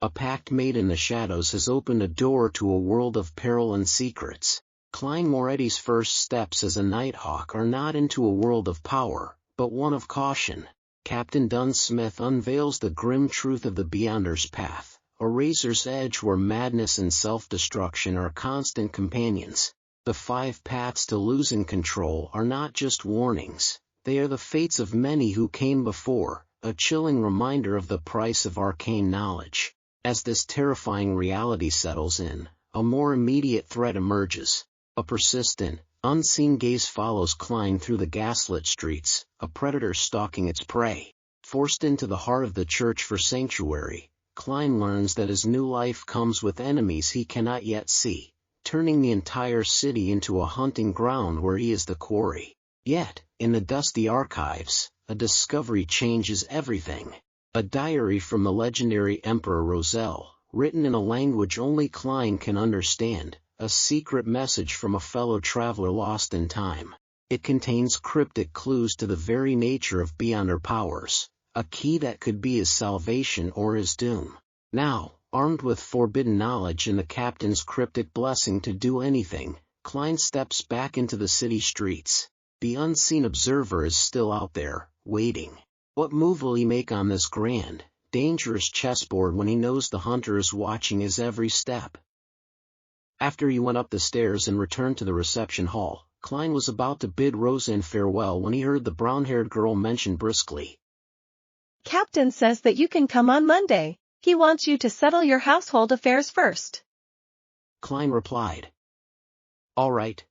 A pact made in the shadows has opened a door to a world of peril and secrets. Klein Moretti's first steps as a Nighthawk are not into a world of power, but one of caution. Captain Dunsmith unveils the grim truth of the Beyonder's path, a razor's edge where madness and self-destruction are constant companions. The 5 paths to losing control are not just warnings, they are the fates of many who came before, a chilling reminder of the price of arcane knowledge. As this terrifying reality settles in, a more immediate threat emerges. A persistent, unseen gaze follows Klein through the gaslit streets, a predator stalking its prey. Forced into the heart of the church for sanctuary, Klein learns that his new life comes with enemies he cannot yet see, turning the entire city into a hunting ground where he is the quarry. Yet, in the dusty archives, a discovery changes everything. A diary from the legendary Emperor Rozanne, written in a language only Klein can understand, a secret message from a fellow traveler lost in time. It contains cryptic clues to the very nature of Beyonder powers, a key that could be his salvation or his doom. Now, armed with forbidden knowledge and the captain's cryptic blessing to do anything, Klein steps back into the city streets. The unseen observer is still out there, waiting. What move will he make on this grand, dangerous chessboard when he knows the hunter is watching his every step? After he went up the stairs and returned to the reception hall, Klein was about to bid Rozanne farewell when he heard the brown-haired girl mention briskly. "Captain says that you can come on Monday. He wants you to settle your household affairs first." Klein replied. "All right."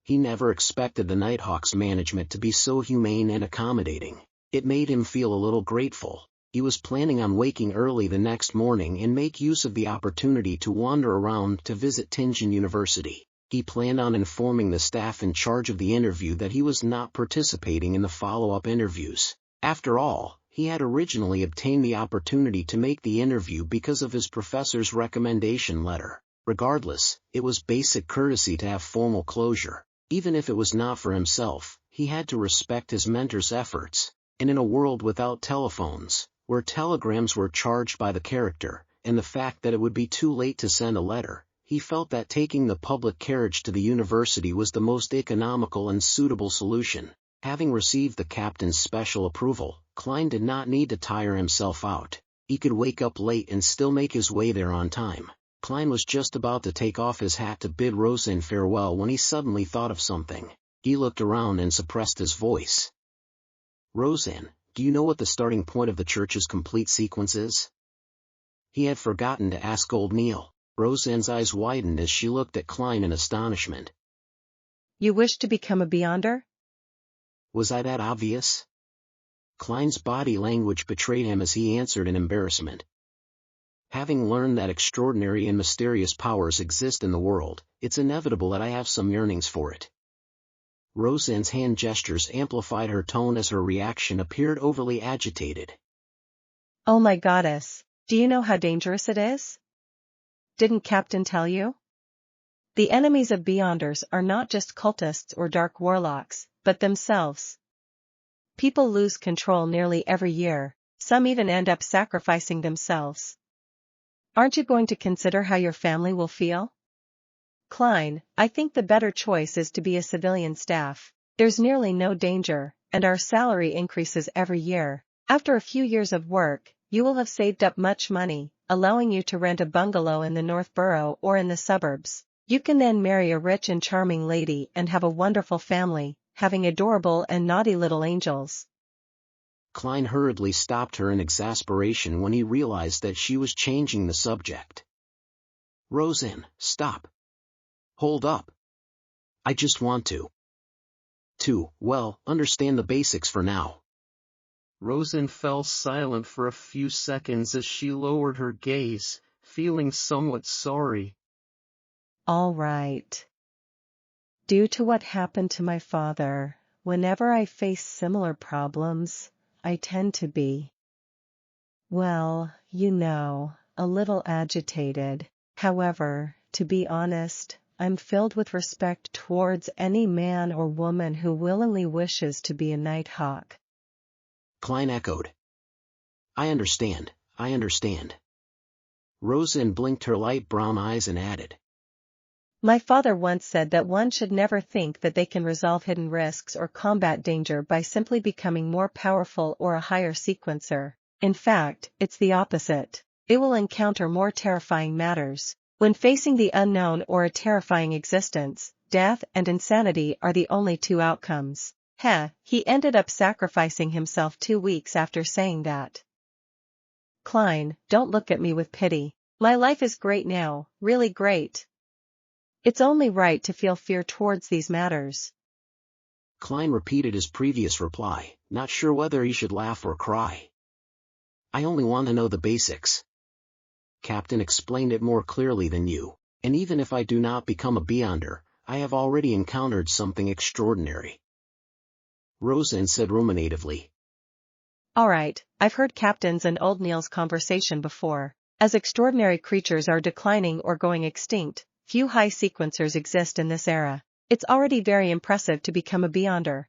He never expected the Nighthawk's management to be so humane and accommodating. It made him feel a little grateful. He was planning on waking early the next morning and make use of the opportunity to wander around to visit Tingen University. He planned on informing the staff in charge of the interview that he was not participating in the follow-up interviews. After all, he had originally obtained the opportunity to make the interview because of his professor's recommendation letter. Regardless, it was basic courtesy to have formal closure. Even if it was not for himself, he had to respect his mentor's efforts. And in a world without telephones, where telegrams were charged by the character, and the fact that it would be too late to send a letter, he felt that taking the public carriage to the university was the most economical and suitable solution. Having received the captain's special approval, Klein did not need to tire himself out. He could wake up late and still make his way there on time. Klein was just about to take off his hat to bid Rozanne farewell when he suddenly thought of something. He looked around and suppressed his voice. "Rozanne, do you know what the starting point of the church's complete sequence is?" He had forgotten to ask old Neil. Rozanne's eyes widened as she looked at Klein in astonishment. "You wish to become a Beyonder?" Was I that obvious? Klein's body language betrayed him as he answered in embarrassment. "Having learned that extraordinary and mysterious powers exist in the world, it's inevitable that I have some yearnings for it." Rozanne's hand gestures amplified her tone as her reaction appeared overly agitated. "Oh my goddess, do you know how dangerous it is? Didn't Captain tell you? The enemies of Beyonders are not just cultists or dark warlocks, but themselves. People lose control nearly every year, some even end up sacrificing themselves. Aren't you going to consider how your family will feel?" "Klein, I think the better choice is to be a civilian staff. There's nearly no danger, and our salary increases every year. After a few years of work, you will have saved up much money, allowing you to rent a bungalow in the North Borough or in the suburbs. You can then marry a rich and charming lady and have a wonderful family, having adorable and naughty little angels." Klein hurriedly stopped her in exasperation when he realized that she was changing the subject. "Rozanne, stop. Hold up. I just want to, understand the basics for now." Rozanne fell silent for a few seconds as she lowered her gaze, feeling somewhat sorry. "All right. Due to what happened to my father, whenever I face similar problems, I tend to be, well, a little agitated. However, to be honest, I'm filled with respect towards any man or woman who willingly wishes to be a Nighthawk." Klein echoed. I understand. Rozanne blinked her light brown eyes and added. My father once said that one should never think that they can resolve hidden risks or combat danger by simply becoming more powerful or a higher sequencer. In fact, it's the opposite. It will encounter more terrifying matters. When facing the unknown or a terrifying existence, death and insanity are the only two outcomes. He ended up sacrificing himself 2 weeks after saying that. Klein, don't look at me with pity. My life is great now, really great. It's only right to feel fear towards these matters. Klein repeated his previous reply, not sure whether he should laugh or cry. I only want to know the basics. Captain explained it more clearly than you, and even if I do not become a Beyonder, I have already encountered something extraordinary. Rozanne said ruminatively. Alright, I've heard Captain's and Old Neil's conversation before. As extraordinary creatures are declining or going extinct, few high sequencers exist in this era. It's already very impressive to become a Beyonder.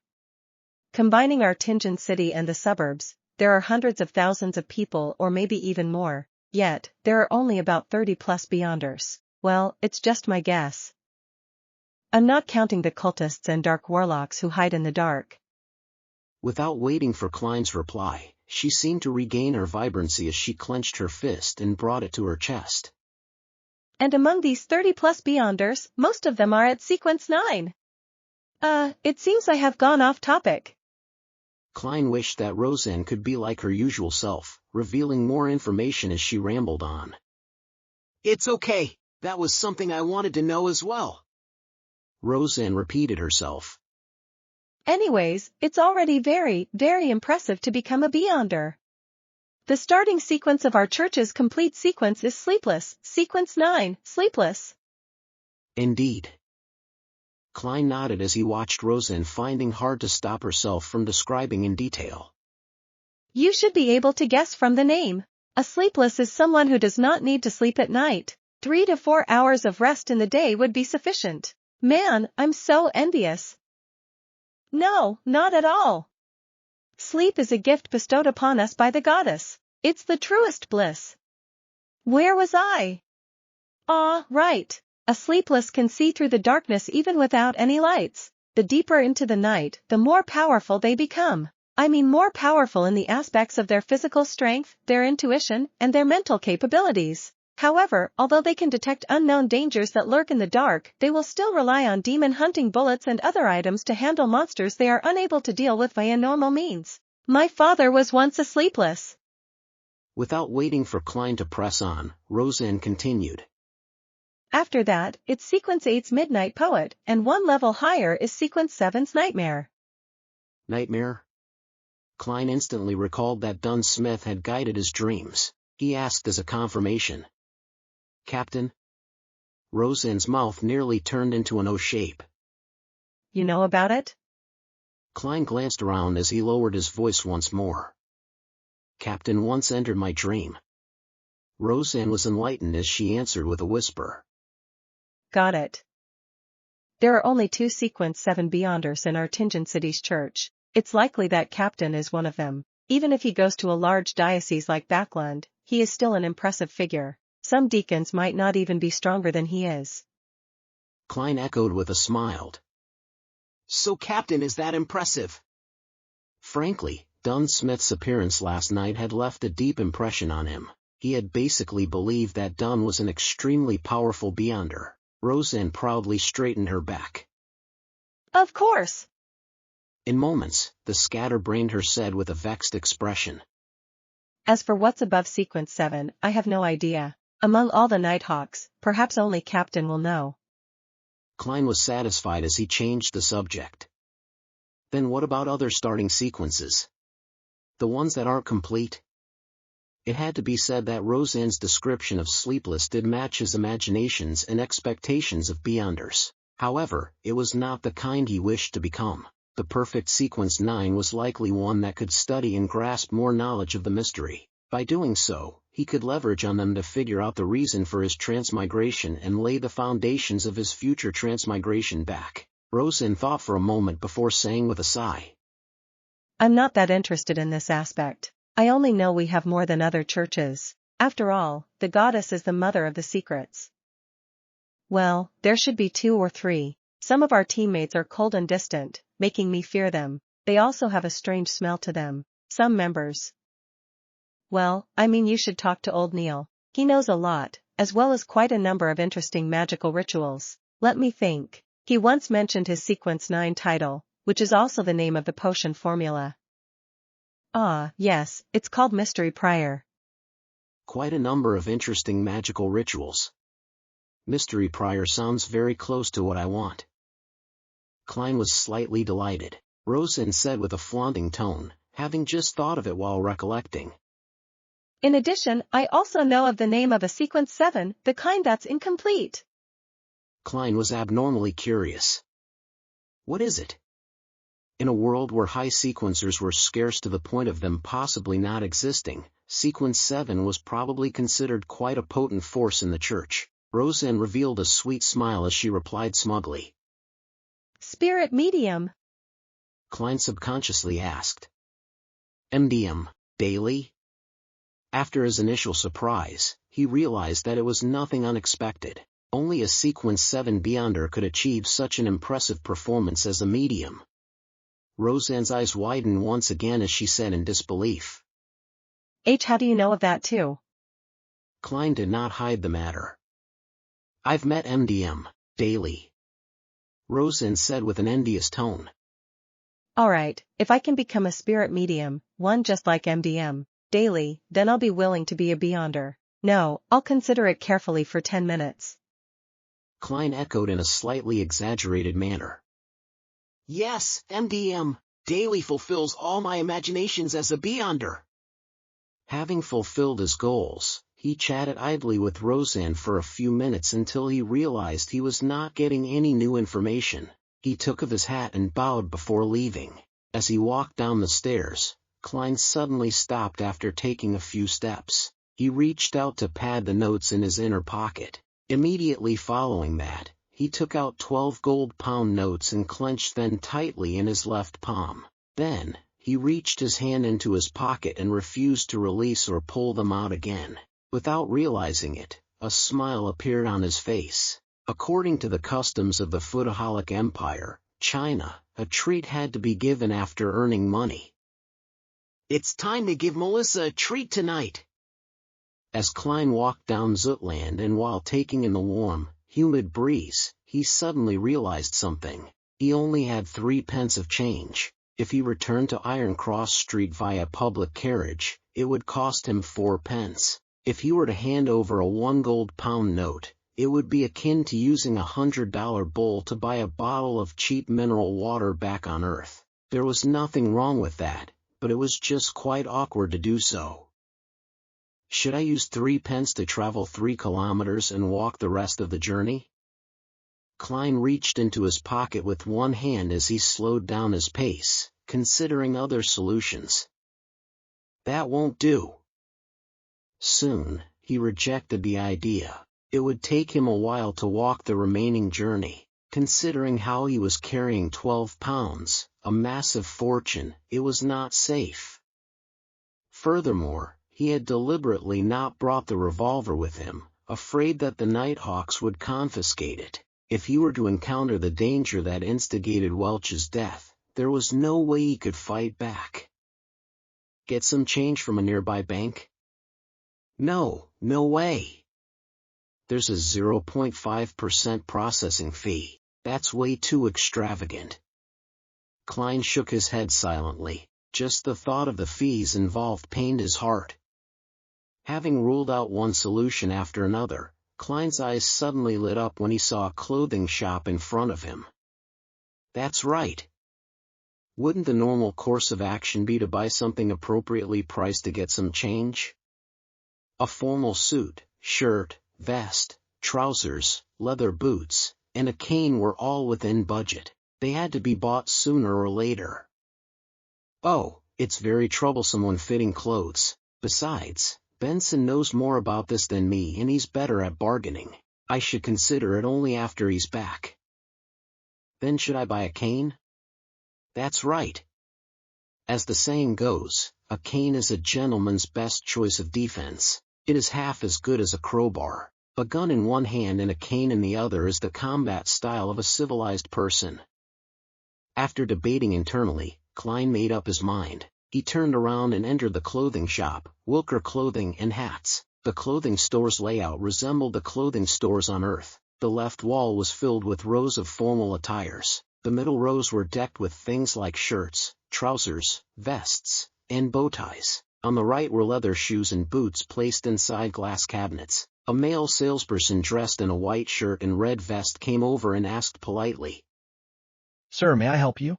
Combining our Tingen city and the suburbs, there are hundreds of thousands of people or maybe even more, yet, there are only about 30 plus Beyonders. Well, it's just my guess. I'm not counting the cultists and dark warlocks who hide in the dark. Without waiting for Klein's reply, she seemed to regain her vibrancy as she clenched her fist and brought it to her chest. And among these 30 plus Beyonders, most of them are at sequence 9. It seems I have gone off topic. Klein wished that Rozanne could be like her usual self, revealing more information as she rambled on. It's okay, that was something I wanted to know as well. Rozanne repeated herself. Anyways, it's already very, very impressive to become a Beyonder. The starting sequence of our church's complete sequence is Sleepless, sequence 9, Sleepless. Indeed. Klein nodded as he watched Rozanne finding hard to stop herself from describing in detail. You should be able to guess from the name. A sleepless is someone who does not need to sleep at night. 3 to 4 hours of rest in the day would be sufficient. Man, I'm so envious. No, not at all. Sleep is a gift bestowed upon us by the goddess. It's the truest bliss. Where was I? Right. A sleepless can see through the darkness even without any lights. The deeper into the night, the more powerful they become. I mean more powerful in the aspects of their physical strength, their intuition, and their mental capabilities. However, although they can detect unknown dangers that lurk in the dark, they will still rely on demon-hunting bullets and other items to handle monsters they are unable to deal with via normal means. My father was once a sleepless. Without waiting for Klein to press on, Rozanne continued. After that, it's Sequence 8's Midnight Poet, and one level higher is Sequence 7's Nightmare. Nightmare? Klein instantly recalled that Dunn Smith had guided his dreams. He asked as a confirmation. Captain? Rozanne's mouth nearly turned into an O shape. You know about it? Klein glanced around as he lowered his voice once more. Captain once entered my dream. Rozanne was enlightened as she answered with a whisper. Got it. There are only 2 Sequence 7 Beyonders in our Tingen City's church. It's likely that Captain is one of them. Even if he goes to a large diocese like Backland, he is still an impressive figure. Some deacons might not even be stronger than he is. Klein echoed with a smile. So Captain is that impressive? Frankly, Dunn Smith's appearance last night had left a deep impression on him. He had basically believed that Dunn was an extremely powerful Beyonder. Rozanne proudly straightened her back. Of course. In moments, the scatterbrained her said with a vexed expression. As for what's above Sequence 7, I have no idea. Among all the Nighthawks, perhaps only Captain will know. Klein was satisfied as he changed the subject. Then what about other starting sequences? The ones that aren't complete? It had to be said that Rozanne's description of Sleepless did match his imaginations and expectations of Beyonders. However, it was not the kind he wished to become. The perfect Sequence 9 was likely one that could study and grasp more knowledge of the mystery. By doing so, he could leverage on them to figure out the reason for his transmigration and lay the foundations of his future transmigration back. Rozanne thought for a moment before saying with a sigh. I'm not that interested in this aspect. I only know we have more than other churches. After all, the goddess is the mother of the secrets. Well, there should be 2 or 3. Some of our teammates are cold and distant, making me fear them. They also have a strange smell to them. Some members. Well, I mean, you should talk to old Neil. He knows a lot, as well as quite a number of interesting magical rituals. Let me think. He once mentioned his Sequence 9 title, which is also the name of the potion formula. Ah, yes, it's called Mystery Pryer. Quite a number of interesting magical rituals. Mystery Pryer sounds very close to what I want. Klein was slightly delighted. Rozanne said with a flaunting tone, having just thought of it while recollecting. In addition, I also know of the name of a Sequence 7, the kind that's incomplete. Klein was abnormally curious. What is it? In a world where high sequencers were scarce to the point of them possibly not existing, Sequence 7 was probably considered quite a potent force in the church. Rozanne revealed a sweet smile as she replied smugly. Spirit medium. Klein subconsciously asked. MDM, daily? After his initial surprise, he realized that it was nothing unexpected. Only a Sequence 7 Beyonder could achieve such an impressive performance as a medium. Rozanne's eyes widened once again as she said in disbelief. How do you know of that too? Klein did not hide the matter. I've met MDM, daily. Rozanne said with an envious tone. Alright, if I can become a spirit medium, one just like MDM, daily, then I'll be willing to be a Beyonder. No, I'll consider it carefully for 10 minutes. Klein echoed in a slightly exaggerated manner. Yes, MDM, daily fulfills all my imaginations as a Beyonder. Having fulfilled his goals, he chatted idly with Rozanne for a few minutes until he realized he was not getting any new information. He took off his hat and bowed before leaving. As he walked down the stairs, Klein suddenly stopped after taking a few steps. He reached out to pad the notes in his inner pocket. Immediately following that, he took out 12 gold-pound notes and clenched them tightly in his left palm. Then, he reached his hand into his pocket and refused to release or pull them out again. Without realizing it, a smile appeared on his face. According to the customs of the Foodaholic Empire, China, a treat had to be given after earning money. It's time to give Melissa a treat tonight. As Klein walked down Zutland and while taking in the warm, humid breeze, he suddenly realized something. He only had 3 pence of change. If he returned to Iron Cross Street via public carriage, it would cost him 4 pence. If he were to hand over a 1 gold-pound note, it would be akin to using a $100 bowl to buy a bottle of cheap mineral water back on Earth. There was nothing wrong with that, but it was just quite awkward to do so. Should I use 3 pence to travel 3 kilometers and walk the rest of the journey? Klein reached into his pocket with one hand as he slowed down his pace, considering other solutions. That won't do. Soon, he rejected the idea. It would take him a while to walk the remaining journey. Considering how he was carrying 12 pounds, a massive fortune, it was not safe. Furthermore, he had deliberately not brought the revolver with him, afraid that the Nighthawks would confiscate it. If he were to encounter the danger that instigated Welch's death, there was no way he could fight back. Get some change from a nearby bank? No way. There's a 0.5% processing fee. That's way too extravagant. Klein shook his head silently. Just the thought of the fees involved pained his heart. Having ruled out one solution after another, Klein's eyes suddenly lit up when he saw a clothing shop in front of him. That's right. Wouldn't the normal course of action be to buy something appropriately priced to get some change? A formal suit, shirt, vest, trousers, leather boots, and a cane were all within budget. They had to be bought sooner or later. Oh, it's very troublesome when fitting clothes. Besides, Benson knows more about this than me and he's better at bargaining. I should consider it only after he's back. Then should I buy a cane? That's right. As the saying goes, a cane is a gentleman's best choice of defense. It is half as good as a crowbar. A gun in one hand and a cane in the other is the combat style of a civilized person. After debating internally, Klein made up his mind. He turned around and entered the clothing shop, Wilker Clothing and Hats. The clothing store's layout resembled the clothing stores on Earth. The left wall was filled with rows of formal attires. The middle rows were decked with things like shirts, trousers, vests, and bow ties. On the right were leather shoes and boots placed inside glass cabinets. A male salesperson dressed in a white shirt and red vest came over and asked politely, "Sir, may I help you?"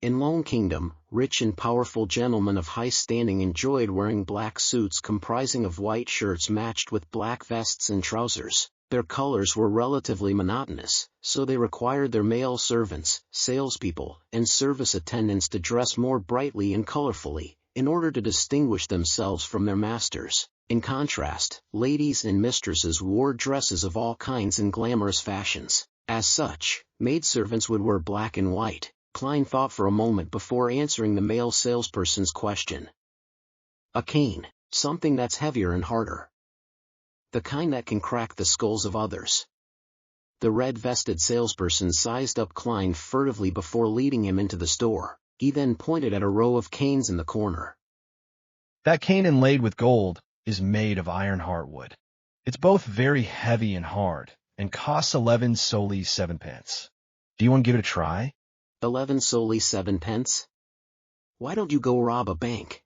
In Lone Kingdom, rich and powerful gentlemen of high standing enjoyed wearing black suits comprising of white shirts matched with black vests and trousers. Their colors were relatively monotonous, so they required their male servants, salespeople, and service attendants to dress more brightly and colorfully, in order to distinguish themselves from their masters. In contrast, ladies and mistresses wore dresses of all kinds and glamorous fashions. As such, maidservants would wear black and white. Klein thought for a moment before answering the male salesperson's question. A cane, something that's heavier and harder. The kind that can crack the skulls of others. The red-vested salesperson sized up Klein furtively before leading him into the store. He then pointed at a row of canes in the corner. "That cane inlaid with gold is made of iron heartwood. It's both very heavy and hard, and costs 11 solely 7 pence. Do you want to give it a try?" 11 solely 7 pence? Why don't you go rob a bank?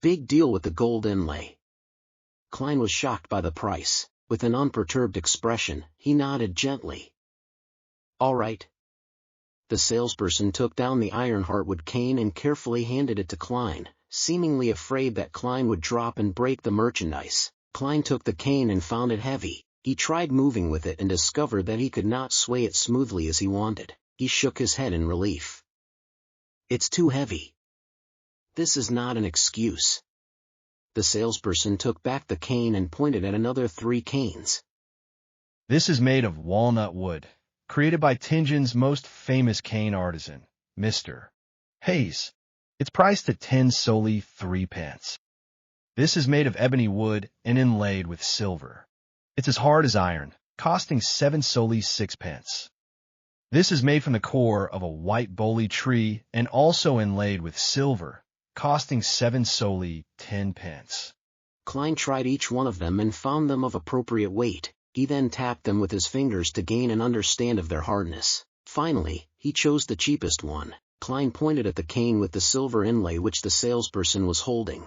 Big deal with the gold inlay. Klein was shocked by the price. With an unperturbed expression, he nodded gently. All right. The salesperson took down the iron heartwood cane and carefully handed it to Klein, seemingly afraid that Klein would drop and break the merchandise. Klein took the cane and found it heavy. He tried moving with it and discovered that he could not sway it smoothly as he wanted. He shook his head in relief. It's too heavy. This is not an excuse. The salesperson took back the cane and pointed at another 3 canes. "This is made of walnut wood, created by Tingen's most famous cane artisan, Mr. Hayes. It's priced at 10 solely 3 pence. This is made of ebony wood and inlaid with silver. It's as hard as iron, costing 7 solely 6 pence. This is made from the core of a white boley tree and also inlaid with silver, costing 7 solely 10 pence. Klein tried each one of them and found them of appropriate weight. He then tapped them with his fingers to gain an understanding of their hardness. Finally, he chose the cheapest one. Klein pointed at the cane with the silver inlay which the salesperson was holding.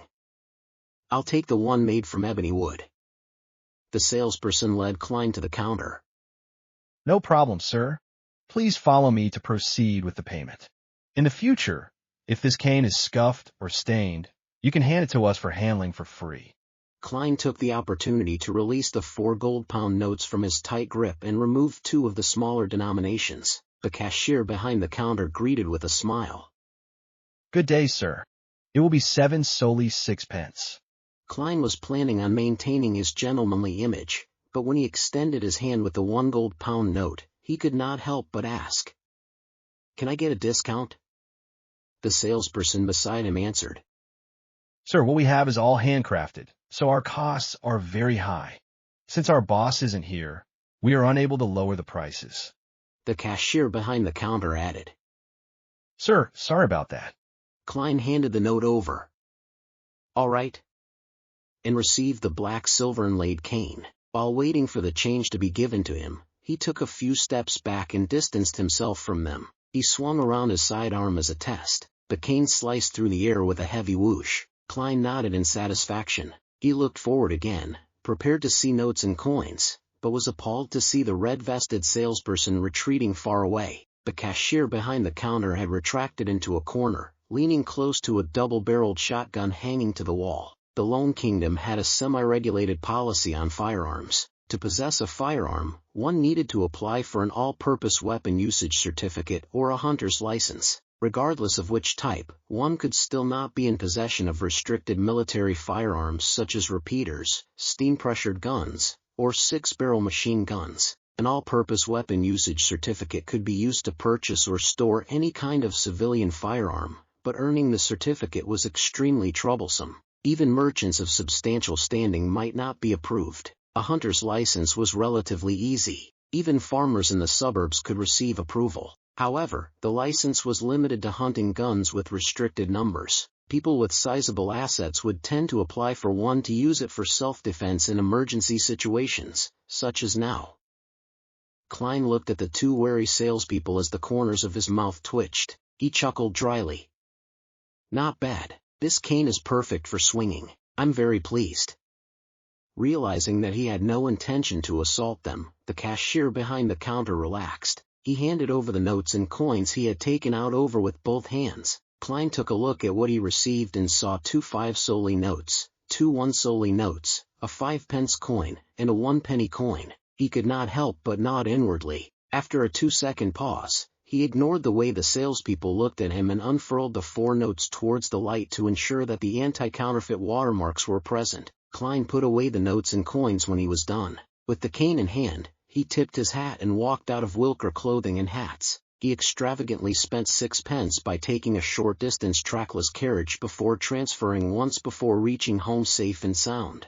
I'll take the one made from ebony wood. The salesperson led Klein to the counter. "No problem, sir. Please follow me to proceed with the payment. In the future, if this cane is scuffed or stained, you can hand it to us for handling for free." Klein took the opportunity to release the 4 gold-pound notes from his tight grip and removed 2 of the smaller denominations. The cashier behind the counter greeted with a smile. "Good day, sir. It will be 7 solely 6 pence. Klein was planning on maintaining his gentlemanly image, but when he extended his hand with the 1 gold-pound note, he could not help but ask. Can I get a discount? The salesperson beside him answered. "Sir, what we have is all handcrafted, so our costs are very high. Since our boss isn't here, we are unable to lower the prices." The cashier behind the counter added. "Sir, sorry about that." Klein handed the note over. All right. And received the black silver inlaid cane. While waiting for the change to be given to him, he took a few steps back and distanced himself from them. He swung around his sidearm as a test. The cane sliced through the air with a heavy whoosh. Klein nodded in satisfaction. He looked forward again, prepared to see notes and coins, but was appalled to see the red-vested salesperson retreating far away. The cashier behind the counter had retracted into a corner, leaning close to a double-barreled shotgun hanging to the wall. The Lone Kingdom had a semi-regulated policy on firearms. To possess a firearm, one needed to apply for an all-purpose weapon usage certificate or a hunter's license. Regardless of which type, one could still not be in possession of restricted military firearms such as repeaters, steam-pressured guns, or 6-barrel machine guns. An all-purpose weapon usage certificate could be used to purchase or store any kind of civilian firearm, but earning the certificate was extremely troublesome. Even merchants of substantial standing might not be approved. A hunter's license was relatively easy. Even farmers in the suburbs could receive approval. However, the license was limited to hunting guns with restricted numbers. People with sizable assets would tend to apply for one to use it for self-defense in emergency situations, such as now. Klein looked at the two wary salespeople as the corners of his mouth twitched. He chuckled dryly. Not bad. This cane is perfect for swinging. I'm very pleased. Realizing that he had no intention to assault them, the cashier behind the counter relaxed. He handed over the notes and coins he had taken out over with both hands. Klein took a look at what he received and saw 2 5-soldi notes, 2 1-soldi notes, a 5-pence coin, and a 1-penny coin. He could not help but nod inwardly. After a 2-second pause, he ignored the way the salespeople looked at him and unfurled the 4 notes towards the light to ensure that the anti-counterfeit watermarks were present. Klein put away the notes and coins when he was done. With the cane in hand, he tipped his hat and walked out of Wilker Clothing and Hats. He extravagantly spent 6 pence by taking a short-distance trackless carriage before transferring once before reaching home safe and sound.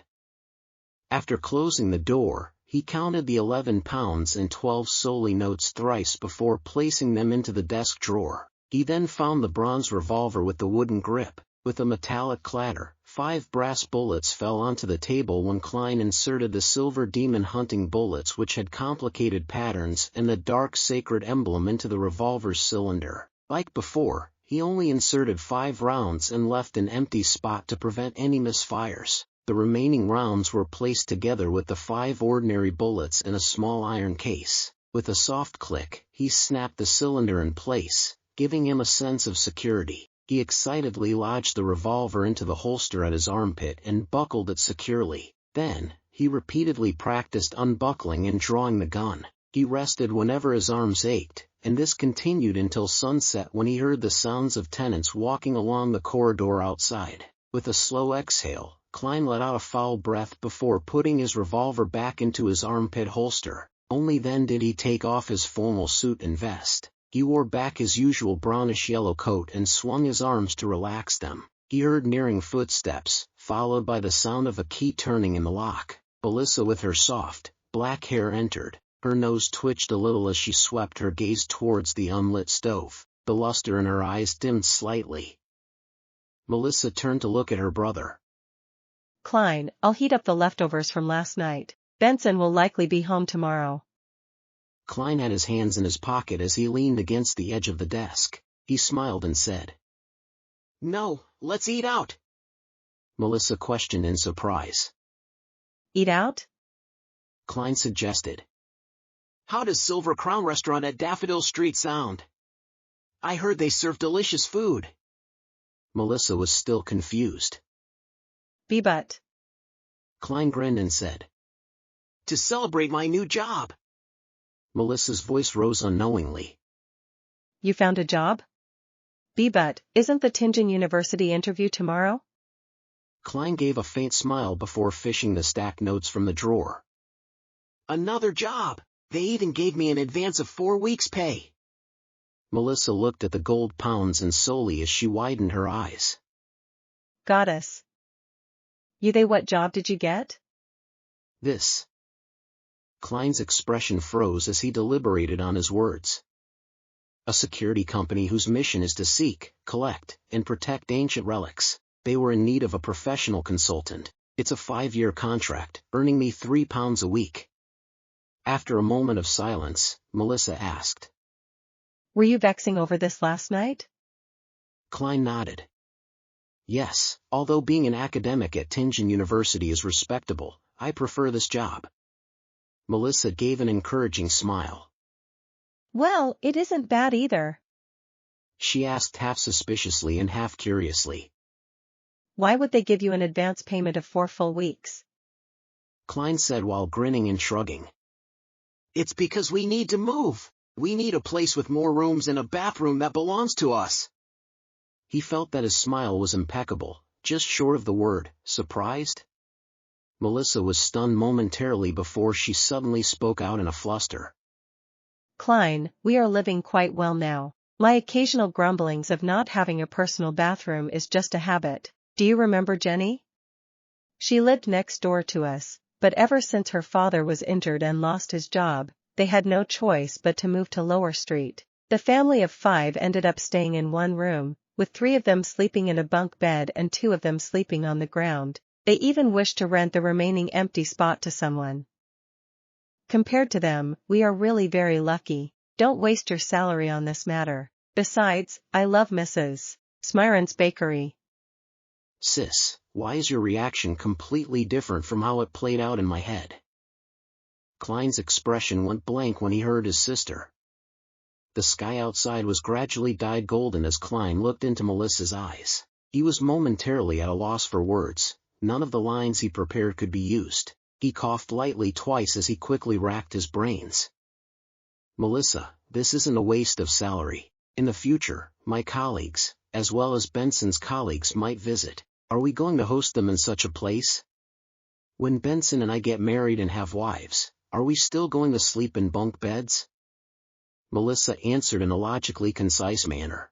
After closing the door, he counted the 11 pounds and 12 soldi notes thrice before placing them into the desk drawer. He then found the bronze revolver with the wooden grip. With a metallic clatter, 5 brass bullets fell onto the table when Klein inserted the silver demon hunting bullets which had complicated patterns and the dark sacred emblem into the revolver's cylinder. Like before, he only inserted 5 rounds and left an empty spot to prevent any misfires. The remaining rounds were placed together with the 5 ordinary bullets in a small iron case. With a soft click, he snapped the cylinder in place, giving him a sense of security. He excitedly lodged the revolver into the holster at his armpit and buckled it securely. Then, he repeatedly practiced unbuckling and drawing the gun. He rested whenever his arms ached, and this continued until sunset when he heard the sounds of tenants walking along the corridor outside. With a slow exhale, Klein let out a foul breath before putting his revolver back into his armpit holster. Only then did he take off his formal suit and vest. He wore back his usual brownish-yellow coat and swung his arms to relax them. He heard nearing footsteps, followed by the sound of a key turning in the lock. Melissa with her soft, black hair entered. Her nose twitched a little as she swept her gaze towards the unlit stove. The luster in her eyes dimmed slightly. Melissa turned to look at her brother. Klein, I'll heat up the leftovers from last night. Benson will likely be home tomorrow. Klein had his hands in his pocket as he leaned against the edge of the desk. He smiled and said, "No, let's eat out." Melissa questioned in surprise. Eat out? Klein suggested. How does Silver Crown Restaurant at Daffodil Street sound? I heard they serve delicious food. Melissa was still confused. But. Klein grinned and said, "To celebrate my new job." Melissa's voice rose unknowingly. You found a job? But, isn't the Tingen University interview tomorrow? Klein gave a faint smile before fishing the stacked notes from the drawer. Another job! They even gave me an advance of 4 weeks' pay. Melissa looked at the gold pounds and solely as she widened her eyes. Goddess. What job did you get? This. Klein's expression froze as he deliberated on his words. A security company whose mission is to seek, collect, and protect ancient relics. They were in need of a professional consultant. It's a 5-year contract, earning me £3 a week. After a moment of silence, Melissa asked. Were you vexing over this last night? Klein nodded. Yes, although being an academic at Tingen University is respectable, I prefer this job. Melissa gave an encouraging smile. Well, it isn't bad either. She asked half suspiciously and half curiously. Why would they give you an advance payment of 4 full weeks? Klein said while grinning and shrugging. It's because we need to move. We need a place with more rooms and a bathroom that belongs to us. He felt that his smile was impeccable, just short of the word, surprised. Melissa was stunned momentarily before she suddenly spoke out in a fluster. Klein, we are living quite well now. My occasional grumblings of not having a personal bathroom is just a habit. Do you remember Jenny? She lived next door to us, but ever since her father was injured and lost his job, they had no choice but to move to Lower Street. The family of 5 ended up staying in one room, with 3 of them sleeping in a bunk bed and 2 of them sleeping on the ground. They even wished to rent the remaining empty spot to someone. Compared to them, we are really very lucky. Don't waste your salary on this matter. Besides, I love Mrs. Smyron's bakery. Sis, why is your reaction completely different from how it played out in my head? Klein's expression went blank when he heard his sister. The sky outside was gradually dyed golden as Klein looked into Melissa's eyes. He was momentarily at a loss for words. None of the lines he prepared could be used. He coughed lightly twice as he quickly racked his brains. Melissa, this isn't a waste of salary. In the future, my colleagues, as well as Benson's colleagues, might visit. Are we going to host them in such a place? When Benson and I get married and have wives, are we still going to sleep in bunk beds? Melissa answered in a logically concise manner.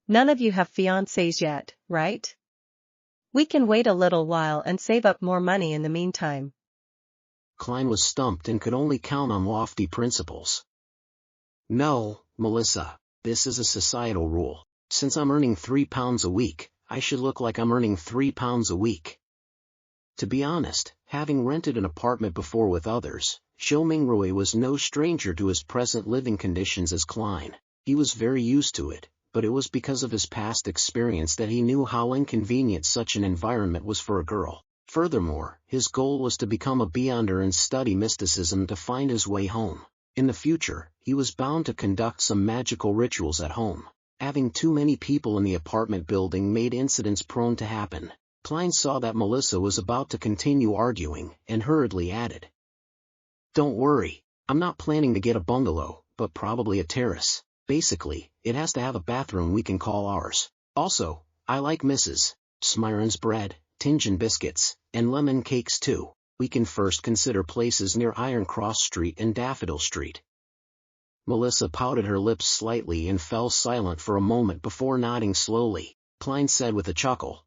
None of you have fiancés yet, right? We can wait a little while and save up more money in the meantime. Klein was stumped and could only count on lofty principles. No, Melissa, this is a societal rule. Since I'm earning £3 a week, I should look like I'm earning £3 a week. To be honest, having rented an apartment before with others, Zhou Mingrui was no stranger to his present living conditions as Klein. He was very used to it, but it was because of his past experience that he knew how inconvenient such an environment was for a girl. Furthermore, his goal was to become a beyonder and study mysticism to find his way home. In the future, he was bound to conduct some magical rituals at home. Having too many people in the apartment building made incidents prone to happen. Klein saw that Melissa was about to continue arguing, and hurriedly added, "Don't worry, I'm not planning to get a bungalow, but probably a terrace. Basically, it has to have a bathroom we can call ours. Also, I like Mrs. Smyron's bread, Tingen biscuits, and lemon cakes too. We can first consider places near Iron Cross Street and Daffodil Street." Melissa pouted her lips slightly and fell silent for a moment before nodding slowly. Klein said with a chuckle,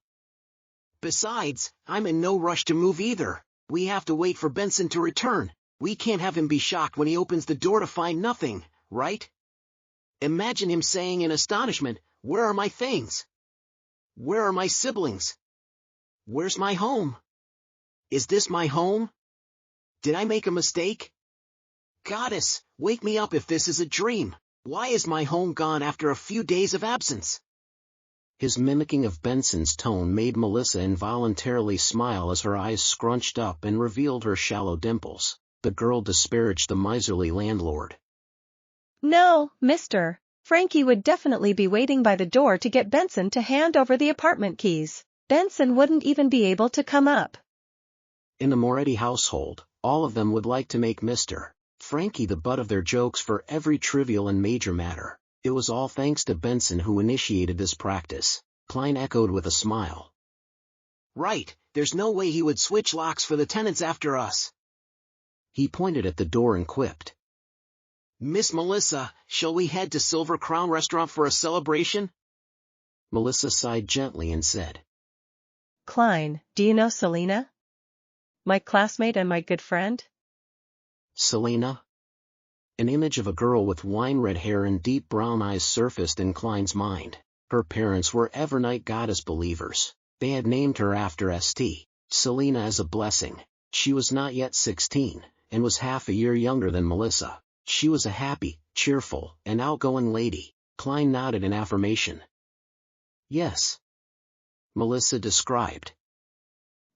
"Besides, I'm in no rush to move either. We have to wait for Benson to return. We can't have him be shocked when he opens the door to find nothing, right? Imagine him saying in astonishment, 'Where are my things? Where are my siblings? Where's my home? Is this my home? Did I make a mistake? Goddess, wake me up if this is a dream. Why is my home gone after a few days of absence?" His mimicking of Benson's tone made Melissa involuntarily smile as her eyes scrunched up and revealed her shallow dimples. The girl disparaged the miserly landlord. "No, mister. Frankie would definitely be waiting by the door to get Benson to hand over the apartment keys. Benson wouldn't even be able to come up." In the Moretti household, all of them would like to make Mr. Frankie the butt of their jokes for every trivial and major matter. It was all thanks to Benson who initiated this practice. Klein echoed with a smile. "Right, there's no way he would switch locks for the tenants after us." He pointed at the door and quipped, "Miss Melissa, shall we head to Silver Crown Restaurant for a celebration?" Melissa sighed gently and said, "Klein, do you know Selena? My classmate and my good friend?" "Selena?" An image of a girl with wine-red hair and deep brown eyes surfaced in Klein's mind. Her parents were Evernight goddess believers. They had named her after St. Selena as a blessing. She was not yet 16, and was half a year younger than Melissa. She was a happy, cheerful, and outgoing lady. Klein nodded in affirmation. "Yes," Melissa described.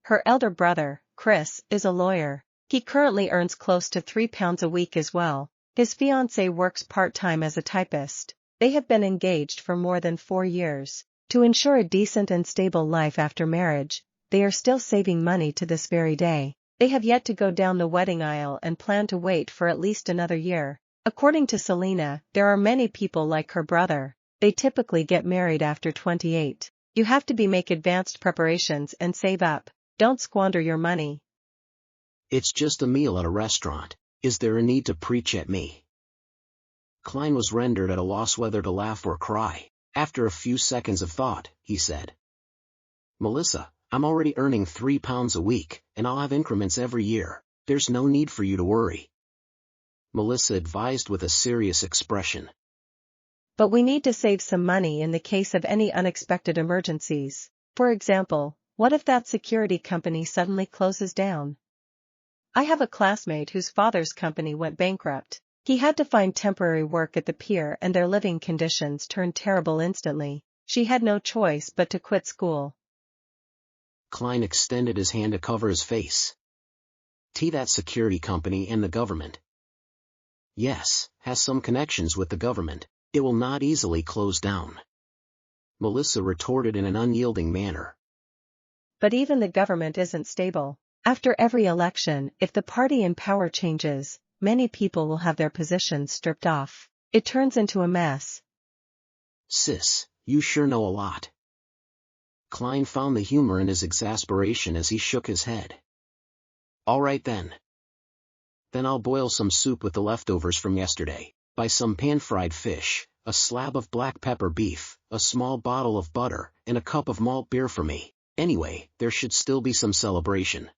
Her elder brother, Chris, is a lawyer. He currently earns close to £3 a week as well. His fiancée works part-time as a typist. They have been engaged for more than 4 years. To ensure a decent and stable life after marriage, they are still saving money to this very day. They have yet to go down the wedding aisle and plan to wait for at least another year. According to Selena, there are many people like her brother. They typically get married after 28. You have to make advanced preparations and save up. Don't squander your money. "It's just a meal at a restaurant. Is there a need to preach at me?" Klein was rendered at a loss whether to laugh or cry. After a few seconds of thought, he said, Melissa, I'm already earning £3 a week, and I'll have increments every year. There's no need for you to worry. Melissa advised with a serious expression. But we need to save some money in the case of any unexpected emergencies. For example, what if that security company suddenly closes down? I have a classmate whose father's company went bankrupt. He had to find temporary work at the pier and their living conditions turned terrible instantly. She had no choice but to quit school. Klein extended his hand to cover his face. That security company and the government. Yes, has some connections with the government. It will not easily close down. Melissa retorted in an unyielding manner. But even the government isn't stable. After every election, if the party in power changes, many people will have their positions stripped off. It turns into a mess. Sis, you sure know a lot. Klein found the humor in his exasperation as he shook his head. All right then. Then I'll boil some soup with the leftovers from yesterday, buy some pan-fried fish, a slab of black pepper beef, a small bottle of butter, and a cup of malt beer for me. Anyway, there should still be some celebration.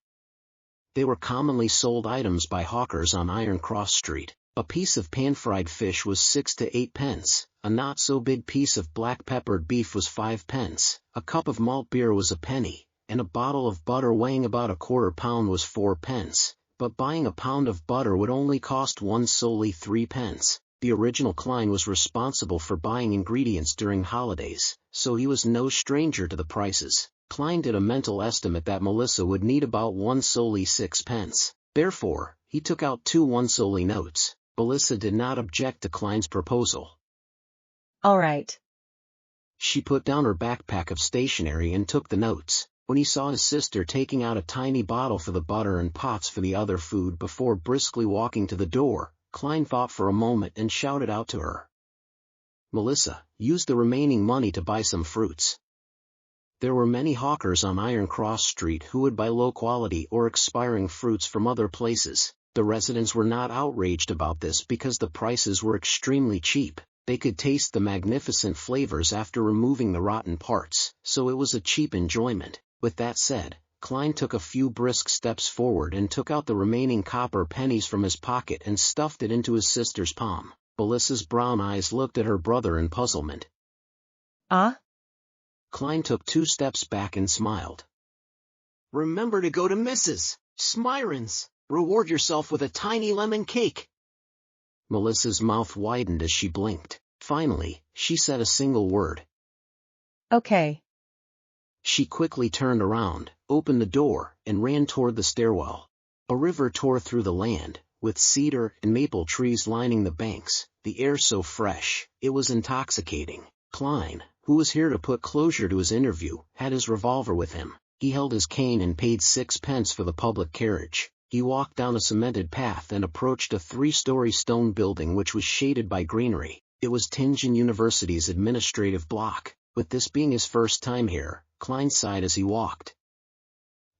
They were commonly sold items by hawkers on Iron Cross Street. A piece of pan-fried fish was 6 to 8 pence, a not-so-big piece of black-peppered beef was 5 pence, a cup of malt beer was a penny, and a bottle of butter weighing about a quarter pound was 4 pence, but buying a pound of butter would only cost one solely 3 pence. The original Klein was responsible for buying ingredients during holidays, so he was no stranger to the prices. Klein did a mental estimate that Melissa would need about one solely 6 pence. Therefore, he took out 2 one solely notes. Melissa did not object to Klein's proposal. All right. She put down her backpack of stationery and took the notes. When he saw his sister taking out a tiny bottle for the butter and pots for the other food before briskly walking to the door, Klein thought for a moment and shouted out to her. Melissa, use the remaining money to buy some fruits. There were many hawkers on Iron Cross Street who would buy low-quality or expiring fruits from other places. The residents were not outraged about this because the prices were extremely cheap. They could taste the magnificent flavors after removing the rotten parts, so it was a cheap enjoyment. With that said, Klein took a few brisk steps forward and took out the remaining copper pennies from his pocket and stuffed it into his sister's palm. Melissa's brown eyes looked at her brother in puzzlement. Ah? Klein took 2 steps back and smiled. Remember to go to Mrs. Smyron's. Reward yourself with a tiny lemon cake. Melissa's mouth widened as she blinked. Finally, she said a single word. Okay. She quickly turned around, opened the door, and ran toward the stairwell. A river tore through the land, with cedar and maple trees lining the banks, the air so fresh, it was intoxicating. Klein, who was here to put closure to his interview, had his revolver with him. He held his cane and paid 6 pence for the public carriage. He walked down a cemented path and approached a 3-story stone building which was shaded by greenery. It was Tingen University's administrative block. With this being his first time here, Klein sighed as he walked.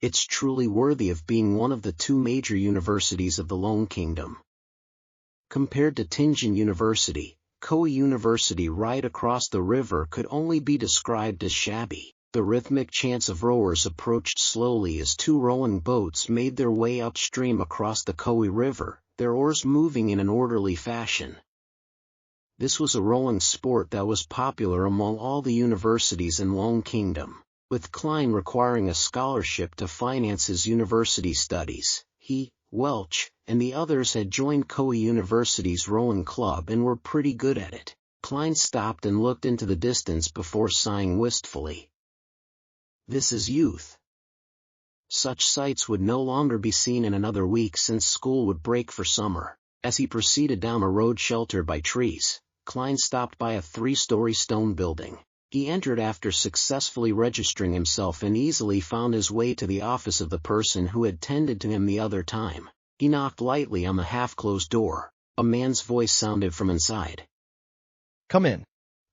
It's truly worthy of being one of the 2 major universities of the Lone Kingdom. Compared to Tingen University, Koei University right across the river could only be described as shabby. The rhythmic chants of rowers approached slowly as 2 rowing boats made their way upstream across the Koei River, their oars moving in an orderly fashion. This was a rowing sport that was popular among all the universities in Lone Kingdom. With Klein requiring a scholarship to finance his university studies, he, Welch, and the others had joined Koei University's rowing club and were pretty good at it. Klein stopped and looked into the distance before sighing wistfully. This is youth. Such sights would no longer be seen in another week since school would break for summer. As he proceeded down a road sheltered by trees, Klein stopped by a 3-story stone building. He entered after successfully registering himself and easily found his way to the office of the person who had tended to him the other time. He knocked lightly on the half-closed door. A man's voice sounded from inside. Come in.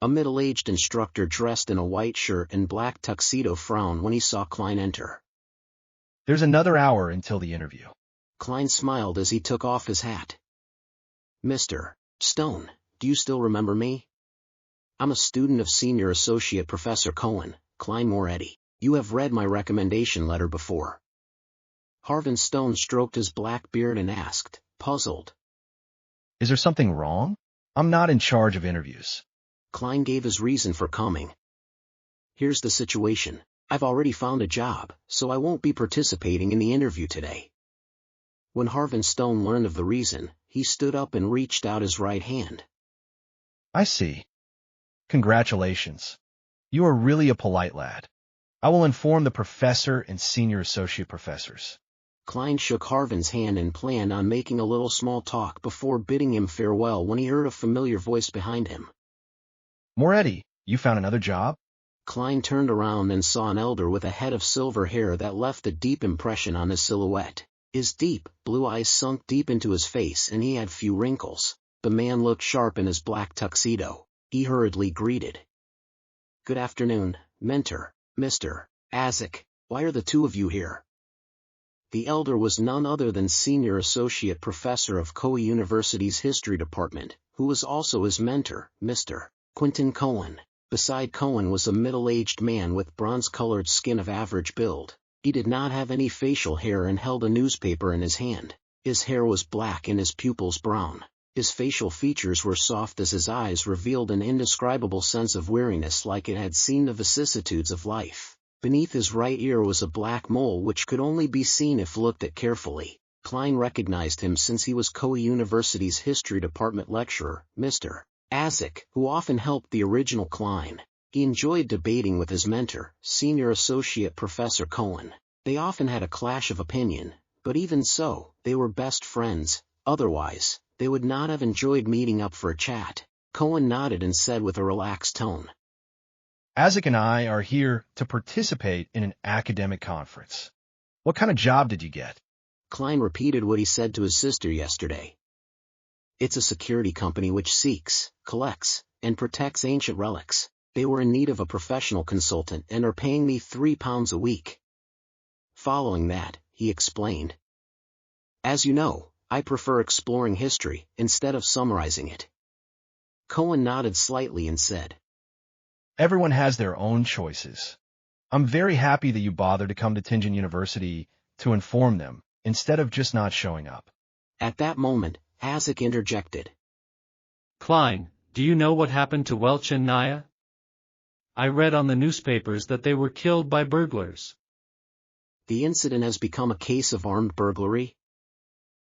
A middle-aged instructor dressed in a white shirt and black tuxedo frowned when he saw Klein enter. There's another hour until the interview. Klein smiled as he took off his hat. Mr. Stone, do you still remember me? I'm a student of Senior Associate Professor Cohen, Klein Moretti. You have read my recommendation letter before. Harvin Stone stroked his black beard and asked, puzzled. Is there something wrong? I'm not in charge of interviews. Klein gave his reason for coming. Here's the situation. I've already found a job, so I won't be participating in the interview today. When Harvin Stone learned of the reason, he stood up and reached out his right hand. I see. Congratulations. You are really a polite lad. I will inform the professor and senior associate professors. Klein shook Harvin's hand and planned on making a little small talk before bidding him farewell when he heard a familiar voice behind him. Moretti, you found another job? Klein turned around and saw an elder with a head of silver hair that left a deep impression on his silhouette. His deep, blue eyes sunk deep into his face and he had few wrinkles. The man looked sharp in his black tuxedo. He hurriedly greeted. Good afternoon, Mentor, Mr. Azek. Why are the two of you here? The elder was none other than Senior Associate Professor of Koei University's History Department, who was also his mentor, Mr. Quentin Cohen. Beside Cohen was a middle-aged man with bronze-colored skin of average build. He did not have any facial hair and held a newspaper in his hand. His hair was black and his pupils brown. His facial features were soft as his eyes revealed an indescribable sense of weariness like it had seen the vicissitudes of life. Beneath his right ear was a black mole which could only be seen if looked at carefully. Klein recognized him since he was Koei University's History Department lecturer, Mr. Azek, who often helped the original Klein. He enjoyed debating with his mentor, Senior Associate Professor Cohen. They often had a clash of opinion, but even so, they were best friends. Otherwise, they would not have enjoyed meeting up for a chat. Cohen nodded and said with a relaxed tone. Azek and I are here to participate in an academic conference. What kind of job did you get? Klein repeated what he said to his sister yesterday. It's a security company which seeks, collects, and protects ancient relics. They were in need of a professional consultant and are paying me £3 a week. Following that, he explained. As you know, I prefer exploring history instead of summarizing it. Cohen nodded slightly and said. Everyone has their own choices. I'm very happy that you bothered to come to Tingen University to inform them, instead of just not showing up. At that moment, Azek interjected. Klein, do you know what happened to Welch and Naya? I read on the newspapers that they were killed by burglars. The incident has become a case of armed burglary?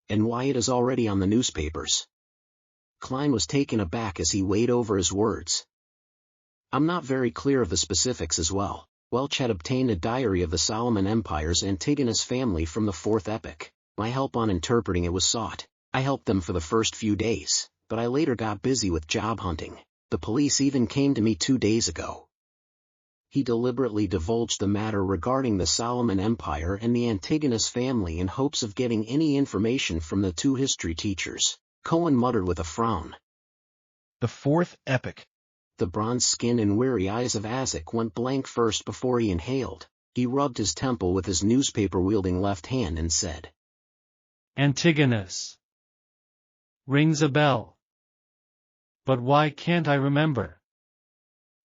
And why it is already on the newspapers? Klein was taken aback as he weighed over his words. I'm not very clear of the specifics as well. Welch had obtained a diary of the Solomon Empire's Antigonus family from the Fourth Epoch. My help on interpreting it was sought. I helped them for the first few days, but I later got busy with job hunting. The police even came to me 2 days ago. He deliberately divulged the matter regarding the Solomon Empire and the Antigonus family in hopes of getting any information from the two history teachers. Cohen muttered with a frown. The Fourth Epoch. The bronze skin and weary eyes of Azek went blank first before he inhaled. He rubbed his temple with his newspaper-wielding left hand and said. Antigonus. Rings a bell. But why can't I remember?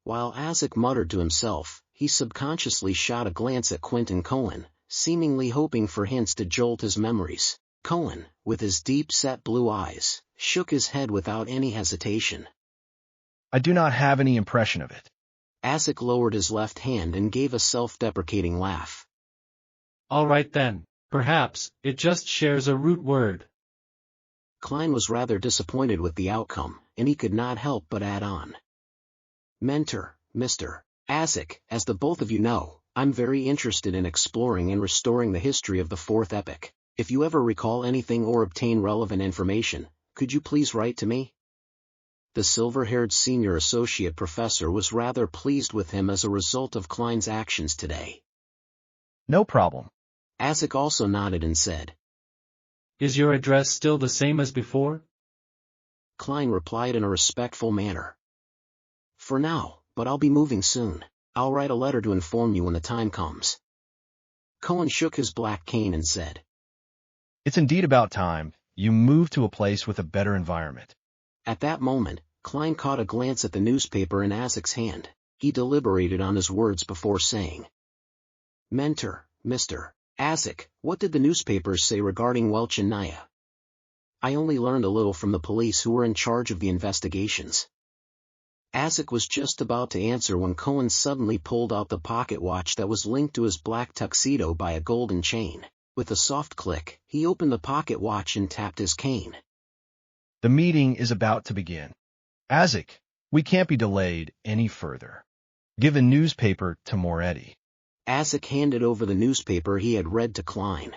While Azek muttered to himself, he subconsciously shot a glance at Quentin Cohen, seemingly hoping for hints to jolt his memories. Cohen, with his deep-set blue eyes, shook his head without any hesitation. I do not have any impression of it. Azek lowered his left hand and gave a self-deprecating laugh. All right then, perhaps it just shares a root word. Klein was rather disappointed with the outcome, and he could not help but add on. Mentor, Mr. Azek, as the both of you know, I'm very interested in exploring and restoring the history of the Fourth Epoch. If you ever recall anything or obtain relevant information, could you please write to me? The silver-haired senior associate professor was rather pleased with him as a result of Klein's actions today. No problem. Azek also nodded and said. Is your address still the same as before? Klein replied in a respectful manner. For now, but I'll be moving soon. I'll write a letter to inform you when the time comes. Cohen shook his black cane and said. It's indeed about time you move to a place with a better environment. At that moment, Klein caught a glance at the newspaper in Azek's hand. He deliberated on his words before saying. Mentor, Mr. Azek, what did the newspapers say regarding Welch and Naya? I only learned a little from the police who were in charge of the investigations. Azek was just about to answer when Cohen suddenly pulled out the pocket watch that was linked to his black tuxedo by a golden chain. With a soft click, he opened the pocket watch and tapped his cane. The meeting is about to begin. Azek, we can't be delayed any further. Give a newspaper to Moretti. Azek handed over the newspaper he had read to Klein.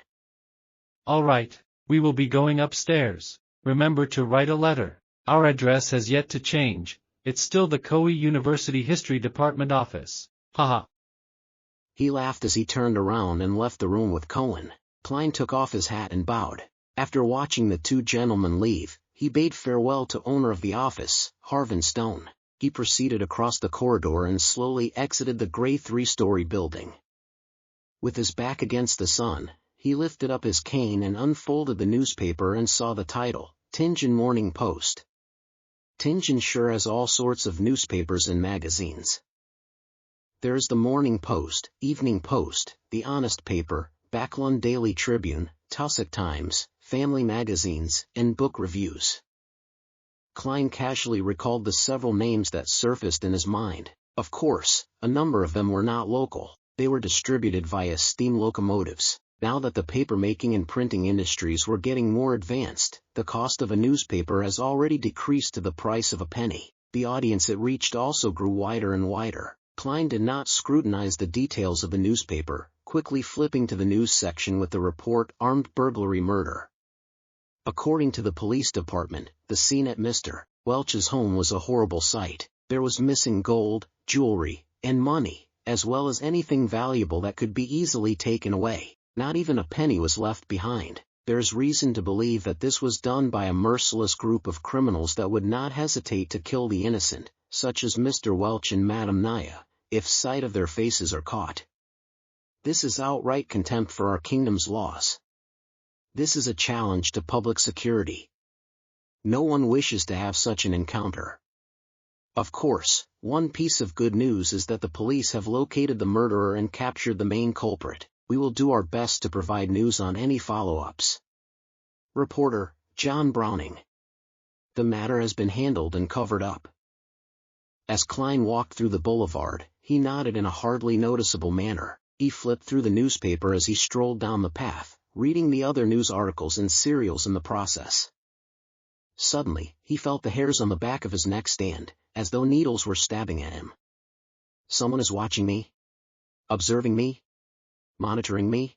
All right, we will be going upstairs. Remember to write a letter. Our address has yet to change. It's still the Koei University History Department office. Haha. He laughed as he turned around and left the room with Cohen. Klein took off his hat and bowed. After watching the two gentlemen leave, he bade farewell to owner of the office, Harvin Stone. He proceeded across the corridor and slowly exited the gray three-story building. With his back against the sun, he lifted up his cane and unfolded the newspaper and saw the title, Tingen Morning Post. Tingen sure has all sorts of newspapers and magazines. There is the Morning Post, Evening Post, The Honest Paper, Backlund Daily Tribune, Tussock Times, family magazines, and book reviews. Klein casually recalled the several names that surfaced in his mind. Of course, a number of them were not local. They were distributed via steam locomotives. Now that the paper-making and printing industries were getting more advanced, the cost of a newspaper has already decreased to the price of a penny. The audience it reached also grew wider and wider. Klein did not scrutinize the details of the newspaper, quickly flipping to the news section with the report, Armed Burglary Murder. According to the police department, the scene at Mr. Welch's home was a horrible sight. There was missing gold, jewelry, and money, as well as anything valuable that could be easily taken away. Not even a penny was left behind. There's reason to believe that this was done by a merciless group of criminals that would not hesitate to kill the innocent, such as Mr. Welch and Madame Naya, if sight of their faces are caught. This is outright contempt for our kingdom's laws. This is a challenge to public security. No one wishes to have such an encounter. Of course, one piece of good news is that the police have located the murderer and captured the main culprit. We will do our best to provide news on any follow-ups. Reporter, John Browning. The matter has been handled and covered up. As Klein walked through the boulevard, he nodded in a hardly noticeable manner. He flipped through the newspaper as he strolled down the path, reading the other news articles and serials in the process. Suddenly, he felt the hairs on the back of his neck stand, as though needles were stabbing at him. Someone is watching me? Observing me? Monitoring me?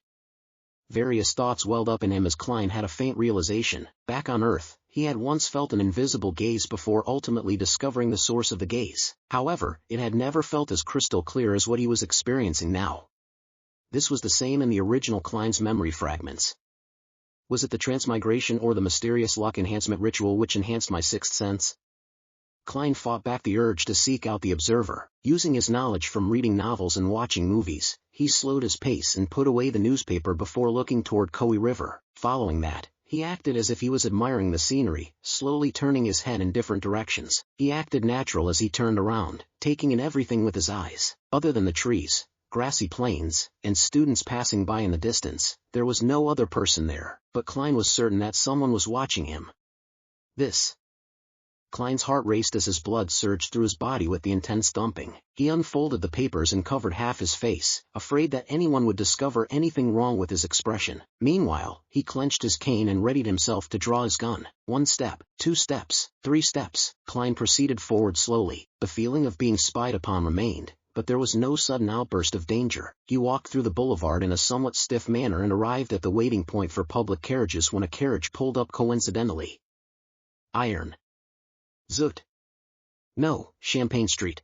Various thoughts welled up in him as Klein had a faint realization. Back on Earth, he had once felt an invisible gaze before ultimately discovering the source of the gaze. However, it had never felt as crystal clear as what he was experiencing now. This was the same in the original Klein's memory fragments. Was it the transmigration or the mysterious luck enhancement ritual which enhanced my sixth sense? Klein fought back the urge to seek out the observer. Using his knowledge from reading novels and watching movies, he slowed his pace and put away the newspaper before looking toward Koei River. Following that, he acted as if he was admiring the scenery, slowly turning his head in different directions. He acted natural as he turned around, taking in everything with his eyes. Other than the trees, grassy plains, and students passing by in the distance, there was no other person there, but Klein was certain that someone was watching him. Klein's heart raced as his blood surged through his body with the intense thumping. He unfolded the papers and covered half his face, afraid that anyone would discover anything wrong with his expression. Meanwhile, he clenched his cane and readied himself to draw his gun. 1 step, 2 steps, 3 steps. Klein proceeded forward slowly. The feeling of being spied upon remained, but there was no sudden outburst of danger. He walked through the boulevard in a somewhat stiff manner and arrived at the waiting point for public carriages when a carriage pulled up coincidentally. Iron. Zut. No, Champagne Street.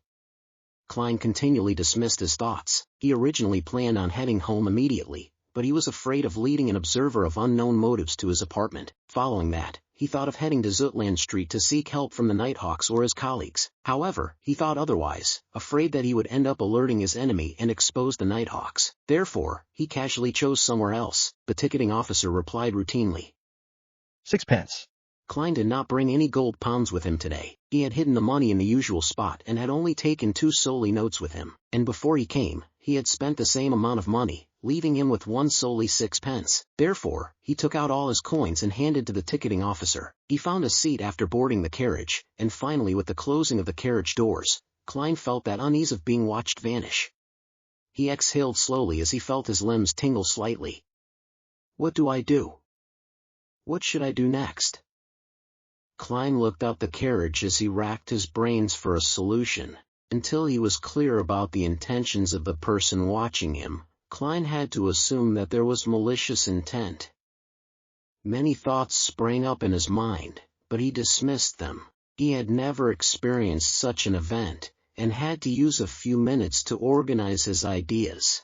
Klein continually dismissed his thoughts. He originally planned on heading home immediately, but he was afraid of leading an observer of unknown motives to his apartment. Following that, he thought of heading to Zutland Street to seek help from the Nighthawks or his colleagues. However, he thought otherwise, afraid that he would end up alerting his enemy and expose the Nighthawks. Therefore, he casually chose somewhere else. The ticketing officer replied routinely. 6 pence. Klein did not bring any gold pounds with him today. He had hidden the money in the usual spot and had only taken 2 solely notes with him. And before he came, he had spent the same amount of money, leaving him with one solely 6 pence. Therefore, he took out all his coins and handed to the ticketing officer. He found a seat after boarding the carriage, and finally with the closing of the carriage doors, Klein felt that unease of being watched vanish. He exhaled slowly as he felt his limbs tingle slightly. What do I do? What should I do next? Klein looked out the carriage as he racked his brains for a solution. Until he was clear about the intentions of the person watching him, Klein had to assume that there was malicious intent. Many thoughts sprang up in his mind, but he dismissed them. He had never experienced such an event, and had to use a few minutes to organize his ideas.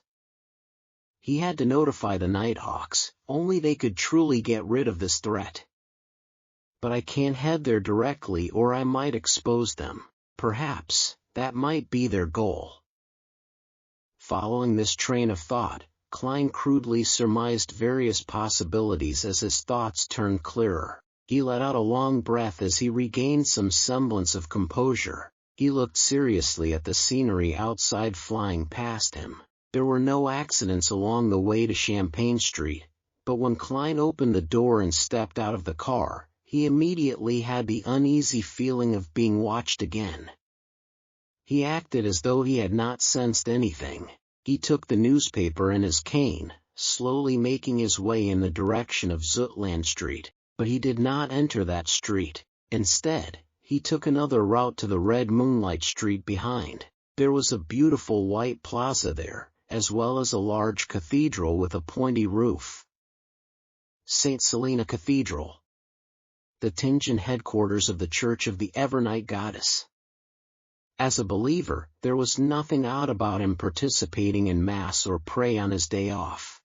He had to notify the Nighthawks, only they could truly get rid of this threat. But I can't head there directly or I might expose them. Perhaps that might be their goal. Following this train of thought, Klein crudely surmised various possibilities as his thoughts turned clearer. He let out a long breath as he regained some semblance of composure. He looked seriously at the scenery outside flying past him. There were no accidents along the way to Champagne Street, but when Klein opened the door and stepped out of the car, he immediately had the uneasy feeling of being watched again. He acted as though he had not sensed anything. He took the newspaper and his cane, slowly making his way in the direction of Zoutland Street, but he did not enter that street. Instead, he took another route to the red moonlight street behind. There was a beautiful white plaza there, as well as a large cathedral with a pointy roof. St. Selena Cathedral, the Tingen headquarters of the Church of the Evernight Goddess. As a believer, there was nothing odd about him participating in Mass or prayer on his day off.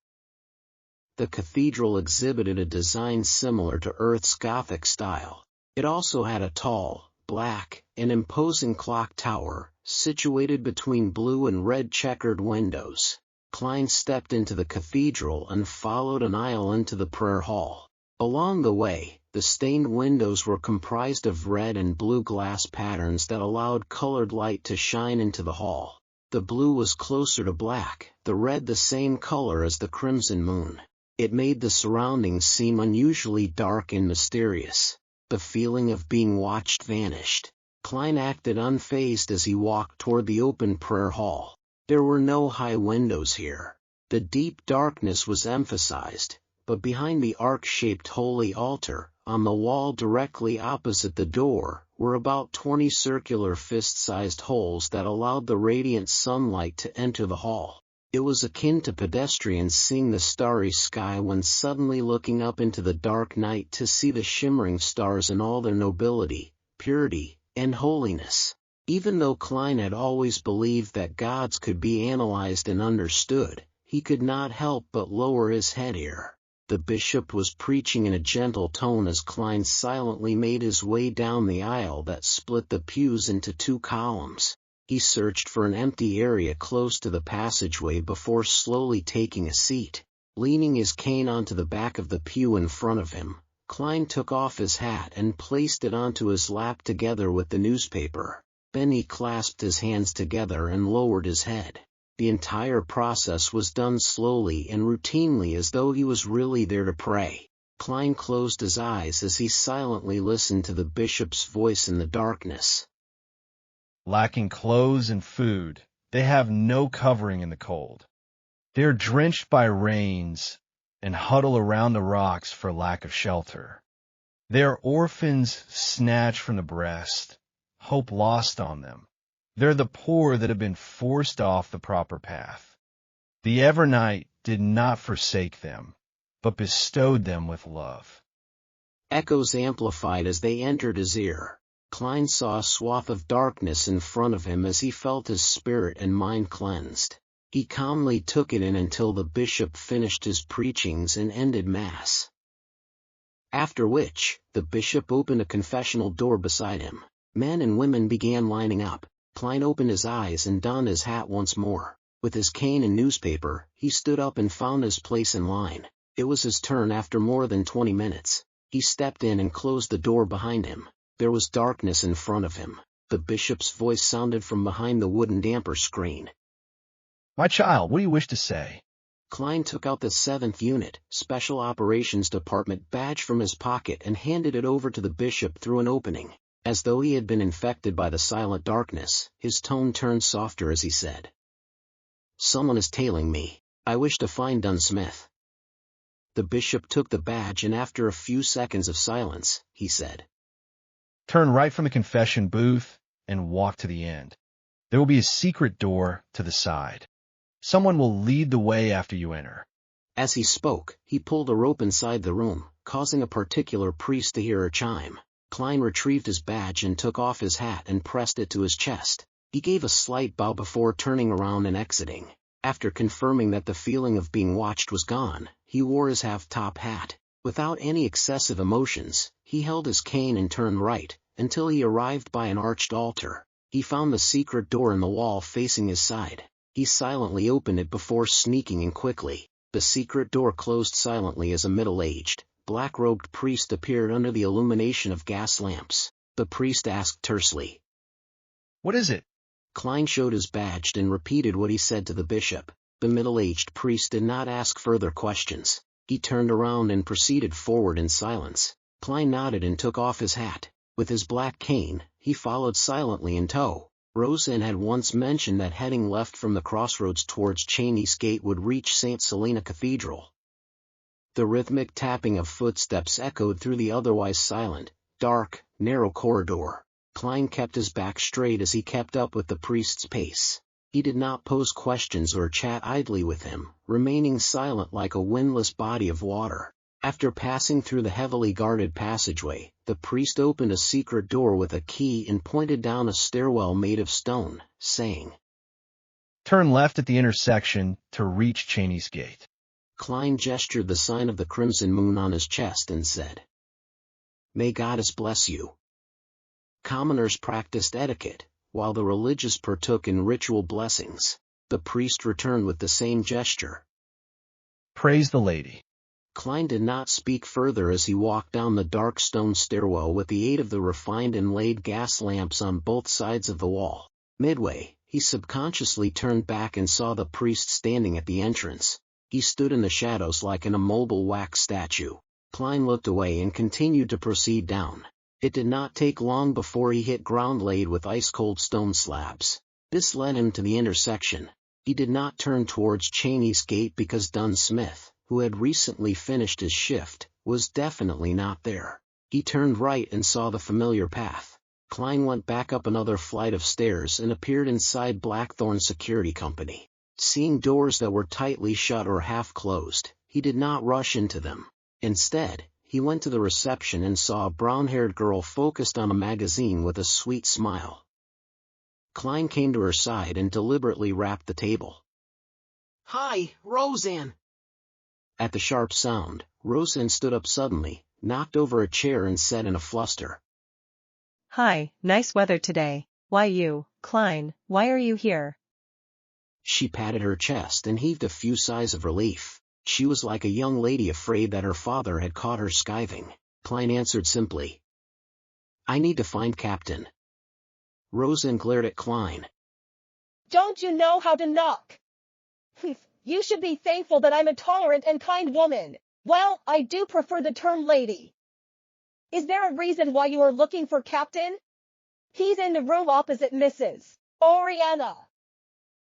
The cathedral exhibited a design similar to Earth's Gothic style. It also had a tall, black, and imposing clock tower, situated between blue and red checkered windows. Klein stepped into the cathedral and followed an aisle into the prayer hall. Along the way, the stained windows were comprised of red and blue glass patterns that allowed colored light to shine into the hall. The blue was closer to black, the red the same color as the crimson moon. It made the surroundings seem unusually dark and mysterious. The feeling of being watched vanished. Klein acted unfazed as he walked toward the open prayer hall. There were no high windows here. The deep darkness was emphasized, but behind the arc-shaped holy altar, on the wall directly opposite the door, were about 20 circular fist-sized holes that allowed the radiant sunlight to enter the hall. It was akin to pedestrians seeing the starry sky when suddenly looking up into the dark night to see the shimmering stars in all their nobility, purity, and holiness. Even though Klein had always believed that gods could be analyzed and understood, he could not help but lower his head here. The bishop was preaching in a gentle tone as Klein silently made his way down the aisle that split the pews into 2 columns. He searched for an empty area close to the passageway before slowly taking a seat. Leaning his cane onto the back of the pew in front of him, Klein took off his hat and placed it onto his lap together with the newspaper. Then he clasped his hands together and lowered his head. The entire process was done slowly and routinely as though he was really there to pray. Klein closed his eyes as he silently listened to the bishop's voice in the darkness. Lacking clothes and food, they have no covering in the cold. They are drenched by rains and huddle around the rocks for lack of shelter. They are orphans snatched from the breast, hope lost on them. They're the poor that have been forced off the proper path. The Evernight did not forsake them, but bestowed them with love. Echoes amplified as they entered his ear. Klein saw a swath of darkness in front of him as he felt his spirit and mind cleansed. He calmly took it in until the bishop finished his preachings and ended Mass. After which, the bishop opened a confessional door beside him. Men and women began lining up. Klein opened his eyes and donned his hat once more. With his cane and newspaper, he stood up and found his place in line. It was his turn after more than 20 minutes. He stepped in and closed the door behind him. There was darkness in front of him. The bishop's voice sounded from behind the wooden damper screen. My child, what do you wish to say? Klein took out the 7th Unit, Special Operations Department badge from his pocket and handed it over to the bishop through an opening. As though he had been infected by the silent darkness, his tone turned softer as he said, "Someone is tailing me. I wish to find Dunsmith." The bishop took the badge and after a few seconds of silence, he said, Turn right from the confession booth and walk to the end. There will be a secret door to the side. Someone will lead the way after you enter. As he spoke, he pulled a rope inside the room, causing a particular priest to hear a chime. Klein retrieved his badge and took off his hat and pressed it to his chest. He gave a slight bow before turning around and exiting. After confirming that the feeling of being watched was gone, he wore his half-top hat. Without any excessive emotions, he held his cane and turned right, until he arrived by an arched altar. He found the secret door in the wall facing his side. He silently opened it before sneaking in quickly. The secret door closed silently as a middle-aged, black-robed priest appeared under the illumination of gas lamps. The priest asked tersely, What is it? Klein showed his badge and repeated what he said to the bishop. The middle-aged priest did not ask further questions. He turned around and proceeded forward in silence. Klein nodded and took off his hat. With his black cane, he followed silently in tow. Rozanne had once mentioned that heading left from the crossroads towards Cheney's Gate would reach St. Selena Cathedral. The rhythmic tapping of footsteps echoed through the otherwise silent, dark, narrow corridor. Klein kept his back straight as he kept up with the priest's pace. He did not pose questions or chat idly with him, remaining silent like a windless body of water. After passing through the heavily guarded passageway, the priest opened a secret door with a key and pointed down a stairwell made of stone, saying, Turn left at the intersection to reach Cheney's Gate. Klein gestured the sign of the crimson moon on his chest and said, May Goddess bless you. Commoners practiced etiquette, while the religious partook in ritual blessings. The priest returned with the same gesture. Praise the Lady. Klein did not speak further as he walked down the dark stone stairwell with the aid of the refined and laid gas lamps on both sides of the wall. Midway, he subconsciously turned back and saw the priest standing at the entrance. He stood in the shadows like an immobile wax statue. Klein looked away and continued to proceed down. It did not take long before he hit ground laid with ice-cold stone slabs. This led him to the intersection. He did not turn towards Cheney's Gate because Dunsmith, who had recently finished his shift, was definitely not there. He turned right and saw the familiar path. Klein went back up another flight of stairs and appeared inside Blackthorn Security Company. Seeing doors that were tightly shut or half-closed, he did not rush into them. Instead, he went to the reception and saw a brown-haired girl focused on a magazine with a sweet smile. Klein came to her side and deliberately rapped the table. Hi, Rozanne! At the sharp sound, Rozanne stood up suddenly, knocked over a chair and said in a fluster. Hi, nice weather today. Why you, Klein, why are you here? She patted her chest and heaved a few sighs of relief. She was like a young lady afraid that her father had caught her skiving. Klein answered simply. I need to find Captain. Rozanne glared at Klein. Don't you know how to knock? You should be thankful that I'm a tolerant and kind woman. Well, I do prefer the term lady. Is there a reason why you are looking for Captain? He's in the room opposite Mrs. Oriana.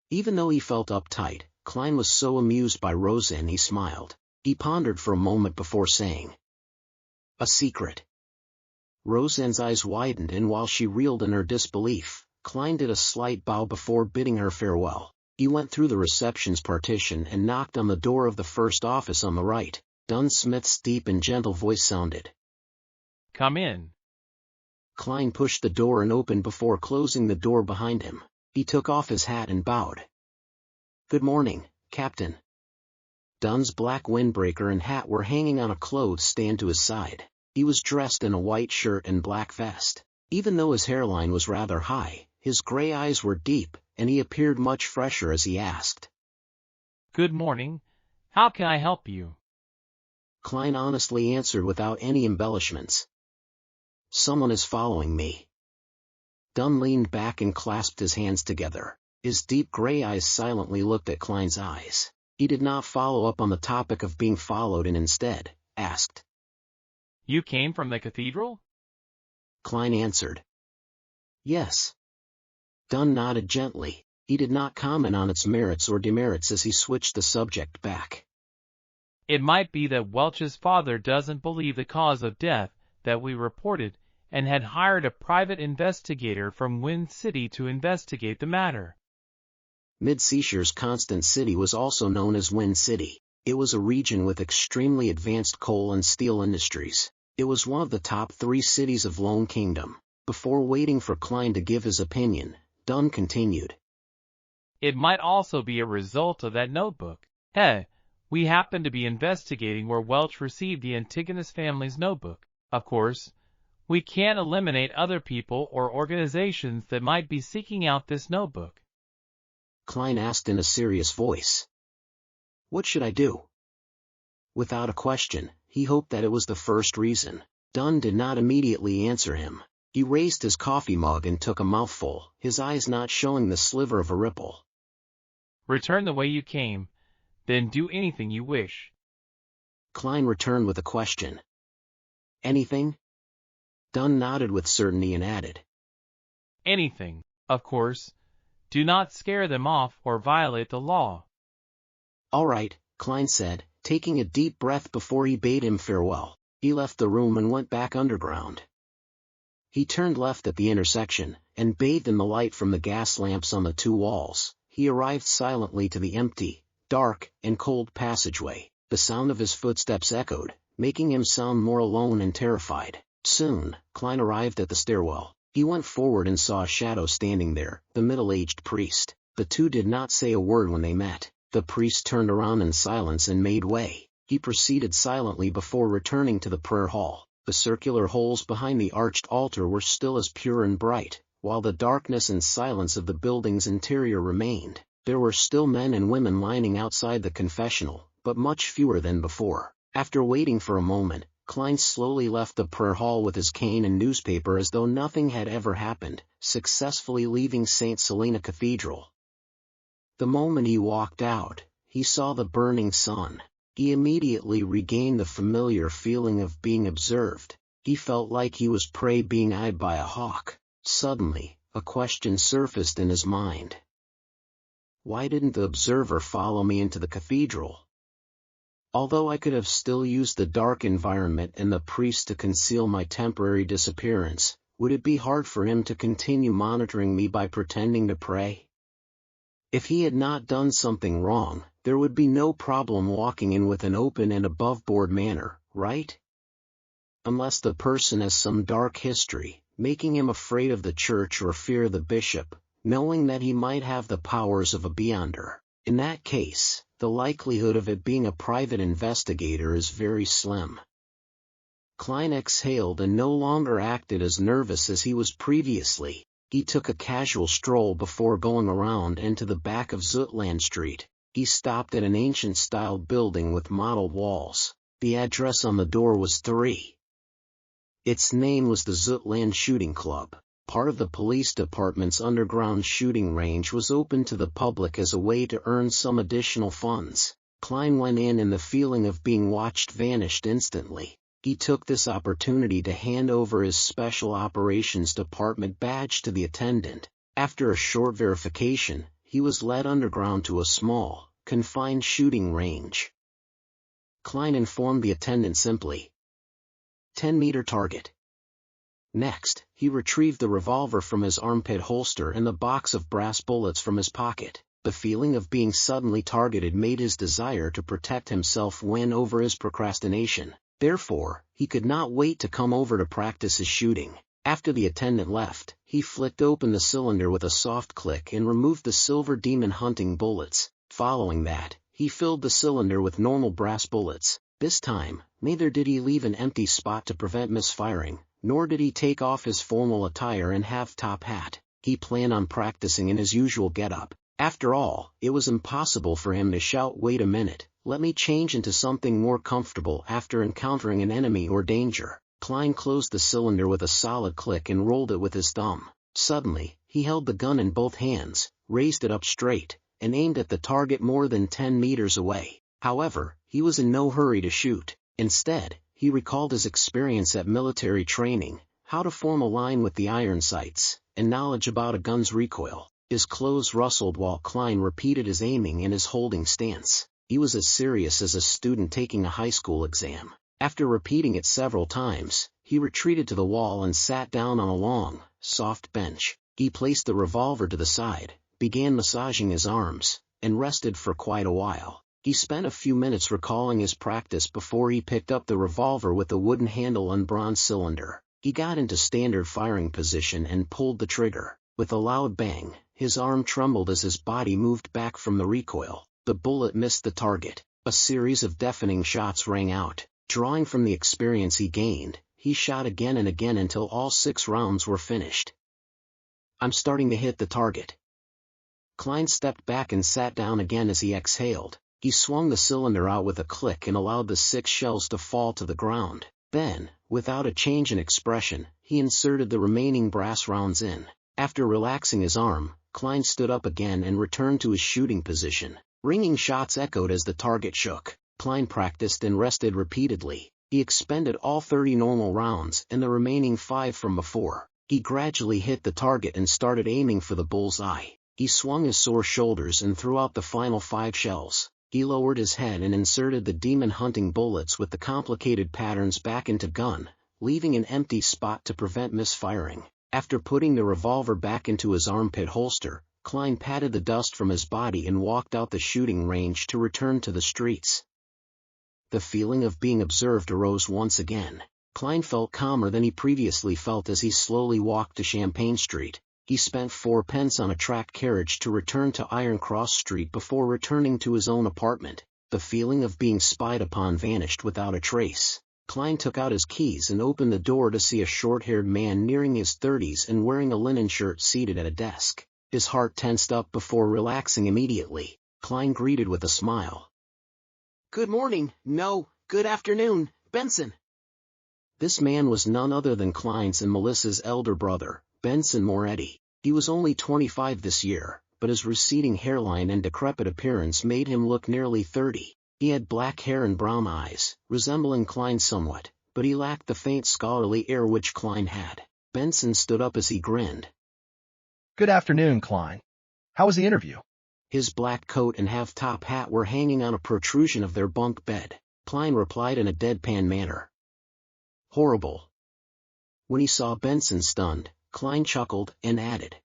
Even though he felt uptight, Klein was so amused by Rozanne he smiled. He pondered for a moment before saying, A secret. Rozanne's eyes widened and while she reeled in her disbelief, Klein did a slight bow before bidding her farewell. He went through the reception's partition and knocked on the door of the first office on the right. Dunsmith's deep and gentle voice sounded. Come in. Klein pushed the door and opened before closing the door behind him. He took off his hat and bowed. Good morning, Captain. Dunn's black windbreaker and hat were hanging on a clothes stand to his side. He was dressed in a white shirt and black vest. Even though his hairline was rather high, his gray eyes were deep, and he appeared much fresher as he asked. Good morning. How can I help you? Klein honestly answered without any embellishments. Someone is following me. Dunn leaned back and clasped his hands together. His deep gray eyes silently looked at Klein's eyes. He did not follow up on the topic of being followed and instead asked. You came from the cathedral? Klein answered. Yes. Dunn nodded gently. He did not comment on its merits or demerits as he switched the subject back. It might be that Welch's father doesn't believe the cause of death that we reported and had hired a private investigator from Wind City to investigate the matter. Mid-Seashire's Constant City was also known as Wind City. It was a region with extremely advanced coal and steel industries. It was one of the top 3 cities of Lone Kingdom. Before waiting for Klein to give his opinion, Dunn continued. It might also be a result of that notebook. Hey, we happen to be investigating where Welch received the Antigonus family's notebook. Of course, we can't eliminate other people or organizations that might be seeking out this notebook. Klein asked in a serious voice. What should I do? Without a question, he hoped that it was the first reason. Dunn did not immediately answer him. He raised his coffee mug and took a mouthful, his eyes not showing the sliver of a ripple. Return the way you came, then do anything you wish. Klein returned with a question. Anything? Dunn nodded with certainty and added. Anything, of course. Do not scare them off or violate the law. All right, Klein said, taking a deep breath before he bade him farewell. He left the room and went back underground. He turned left at the intersection, and bathed in the light from the gas lamps on the 2 walls, he arrived silently to the empty, dark, and cold passageway. The sound of his footsteps echoed, making him sound more alone and terrified. Soon, Klein arrived at the stairwell. He went forward and saw a shadow standing there, the middle-aged priest. The two did not say a word when they met. The priest turned around in silence and made way. He proceeded silently before returning to the prayer hall. The circular holes behind the arched altar were still as pure and bright, while the darkness and silence of the building's interior remained. There were still men and women lining outside the confessional, but much fewer than before. After waiting for a moment, Klein slowly left the prayer hall with his cane and newspaper as though nothing had ever happened, successfully leaving St. Selena Cathedral. The moment he walked out, he saw the burning sun. He immediately regained the familiar feeling of being observed. He felt like he was prey being eyed by a hawk. Suddenly, a question surfaced in his mind. Why didn't the observer follow me into the cathedral? Although I could have still used the dark environment and the priest to conceal my temporary disappearance, would it be hard for him to continue monitoring me by pretending to pray? If he had not done something wrong, there would be no problem walking in with an open and above-board manner, right? Unless the person has some dark history, making him afraid of the church or fear the bishop, knowing that he might have the powers of a beyonder. In that case, the likelihood of it being a private investigator is very slim. Klein exhaled and no longer acted as nervous as he was previously. He took a casual stroll before going around into the back of Zutland Street. He stopped at an ancient-style building with mottled walls. The address on the door was 3. Its name was the Zutland Shooting Club. Part of the police department's underground shooting range was open to the public as a way to earn some additional funds. Klein went in and the feeling of being watched vanished instantly. He took this opportunity to hand over his Special Operations Department badge to the attendant. After a short verification, he was led underground to a small, confined shooting range. Klein informed the attendant simply. 10-meter target. Next, he retrieved the revolver from his armpit holster and the box of brass bullets from his pocket. The feeling of being suddenly targeted made his desire to protect himself win over his procrastination. Therefore, he could not wait to come over to practice his shooting. After the attendant left, he flicked open the cylinder with a soft click and removed the silver demon hunting bullets. Following that, he filled the cylinder with normal brass bullets. This time, neither did he leave an empty spot to prevent misfiring, nor did he take off his formal attire and half-top hat. He planned on practicing in his usual getup. After all, it was impossible for him to shout, "Wait a minute, let me change into something more comfortable," after encountering an enemy or danger. Klein closed the cylinder with a solid click and rolled it with his thumb. Suddenly, he held the gun in both hands, raised it up straight, and aimed at the target more than 10 meters away. However, he was in no hurry to shoot. Instead, he recalled his experience at military training, how to form a line with the iron sights, and knowledge about a gun's recoil. His clothes rustled while Klein repeated his aiming and his holding stance. He was as serious as a student taking a high school exam. After repeating it several times, he retreated to the wall and sat down on a long, soft bench. He placed the revolver to the side, began massaging his arms, and rested for quite a while. He spent a few minutes recalling his practice before he picked up the revolver with the wooden handle and bronze cylinder. He got into standard firing position and pulled the trigger. With a loud bang, his arm trembled as his body moved back from the recoil. The bullet missed the target. A series of deafening shots rang out. Drawing from the experience he gained, he shot again and again until all 6 rounds were finished. "I'm starting to hit the target." Klein stepped back and sat down again as he exhaled. He swung the cylinder out with a click and allowed the 6 shells to fall to the ground. Then, without a change in expression, he inserted the remaining brass rounds in. After relaxing his arm, Klein stood up again and returned to his shooting position. Ringing shots echoed as the target shook. Klein practiced and rested repeatedly. He expended all 30 normal rounds and the remaining 5 from before. He gradually hit the target and started aiming for the bull's eye. He swung his sore shoulders and threw out the final 5 shells. He lowered his head and inserted the demon hunting bullets with the complicated patterns back into gun, leaving an empty spot to prevent misfiring. After putting the revolver back into his armpit holster, Klein patted the dust from his body and walked out the shooting range to return to the streets. The feeling of being observed arose once again. Klein felt calmer than he previously felt as he slowly walked to Champagne Street. He spent 4 pence on a track carriage to return to Iron Cross Street before returning to his own apartment. The feeling of being spied upon vanished without a trace. Klein took out his keys and opened the door to see a short-haired man nearing his 30s and wearing a linen shirt seated at a desk. His heart tensed up before relaxing immediately. Klein greeted with a smile. "Good morning, no, good afternoon, Benson." This man was none other than Klein's and Melissa's elder brother, Benson Moretti. He was only 25 this year, but his receding hairline and decrepit appearance made him look nearly 30. He had black hair and brown eyes, resembling Klein somewhat, but he lacked the faint scholarly air which Klein had. Benson stood up as he grinned. Good afternoon, Klein. How was the interview? His black coat and half-top hat were hanging on a protrusion of their bunk bed. Klein replied in a deadpan manner. Horrible. When he saw Benson stunned, Klein chuckled and added.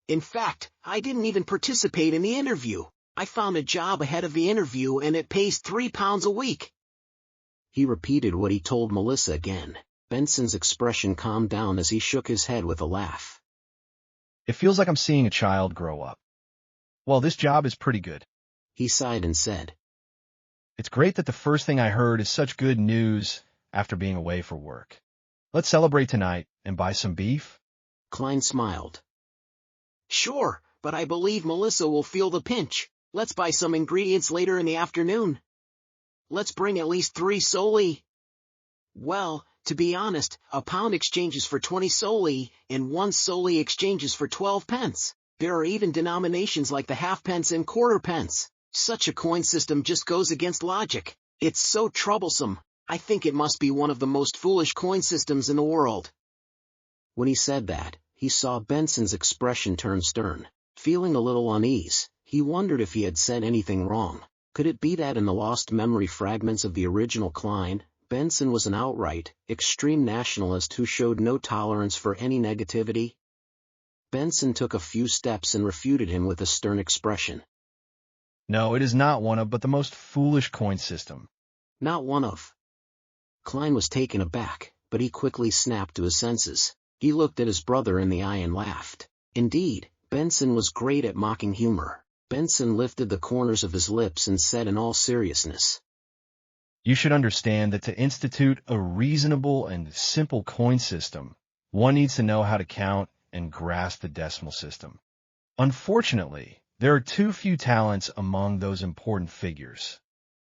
"In fact, I didn't even participate in the interview. I found a job ahead of the interview and it pays £3 a week." He repeated what he told Melissa again. Benson's expression calmed down as he shook his head with a laugh. It feels like I'm seeing a child grow up. Well, this job is pretty good. He sighed and said. It's great that the first thing I heard is such good news after being away for work. Let's celebrate tonight and buy some beef? Klein smiled. "Sure, but I believe Melissa will feel the pinch. Let's buy some ingredients later in the afternoon. Let's bring at least 3 soli. Well, to be honest, a pound exchanges for 20 soli, and 1 soli exchanges for 12 pence. There are even denominations like the halfpence and quarter pence. Such a coin system just goes against logic. It's so troublesome. I think it must be one of the most foolish coin systems in the world." When he said that, he saw Benson's expression turn stern. Feeling a little unease, he wondered if he had said anything wrong. Could it be that in the lost memory fragments of the original Klein, Benson was an outright, extreme nationalist who showed no tolerance for any negativity? Benson took a few steps and refuted him with a stern expression. No, it is not one of but the most foolish coin system. Not one of. Klein was taken aback, but he quickly snapped to his senses. He looked at his brother in the eye and laughed. Indeed, Benson was great at mocking humor. Benson lifted the corners of his lips and said in all seriousness. You should understand that to institute a reasonable and simple coin system, one needs to know how to count and grasp the decimal system. Unfortunately, there are too few talents among those important figures.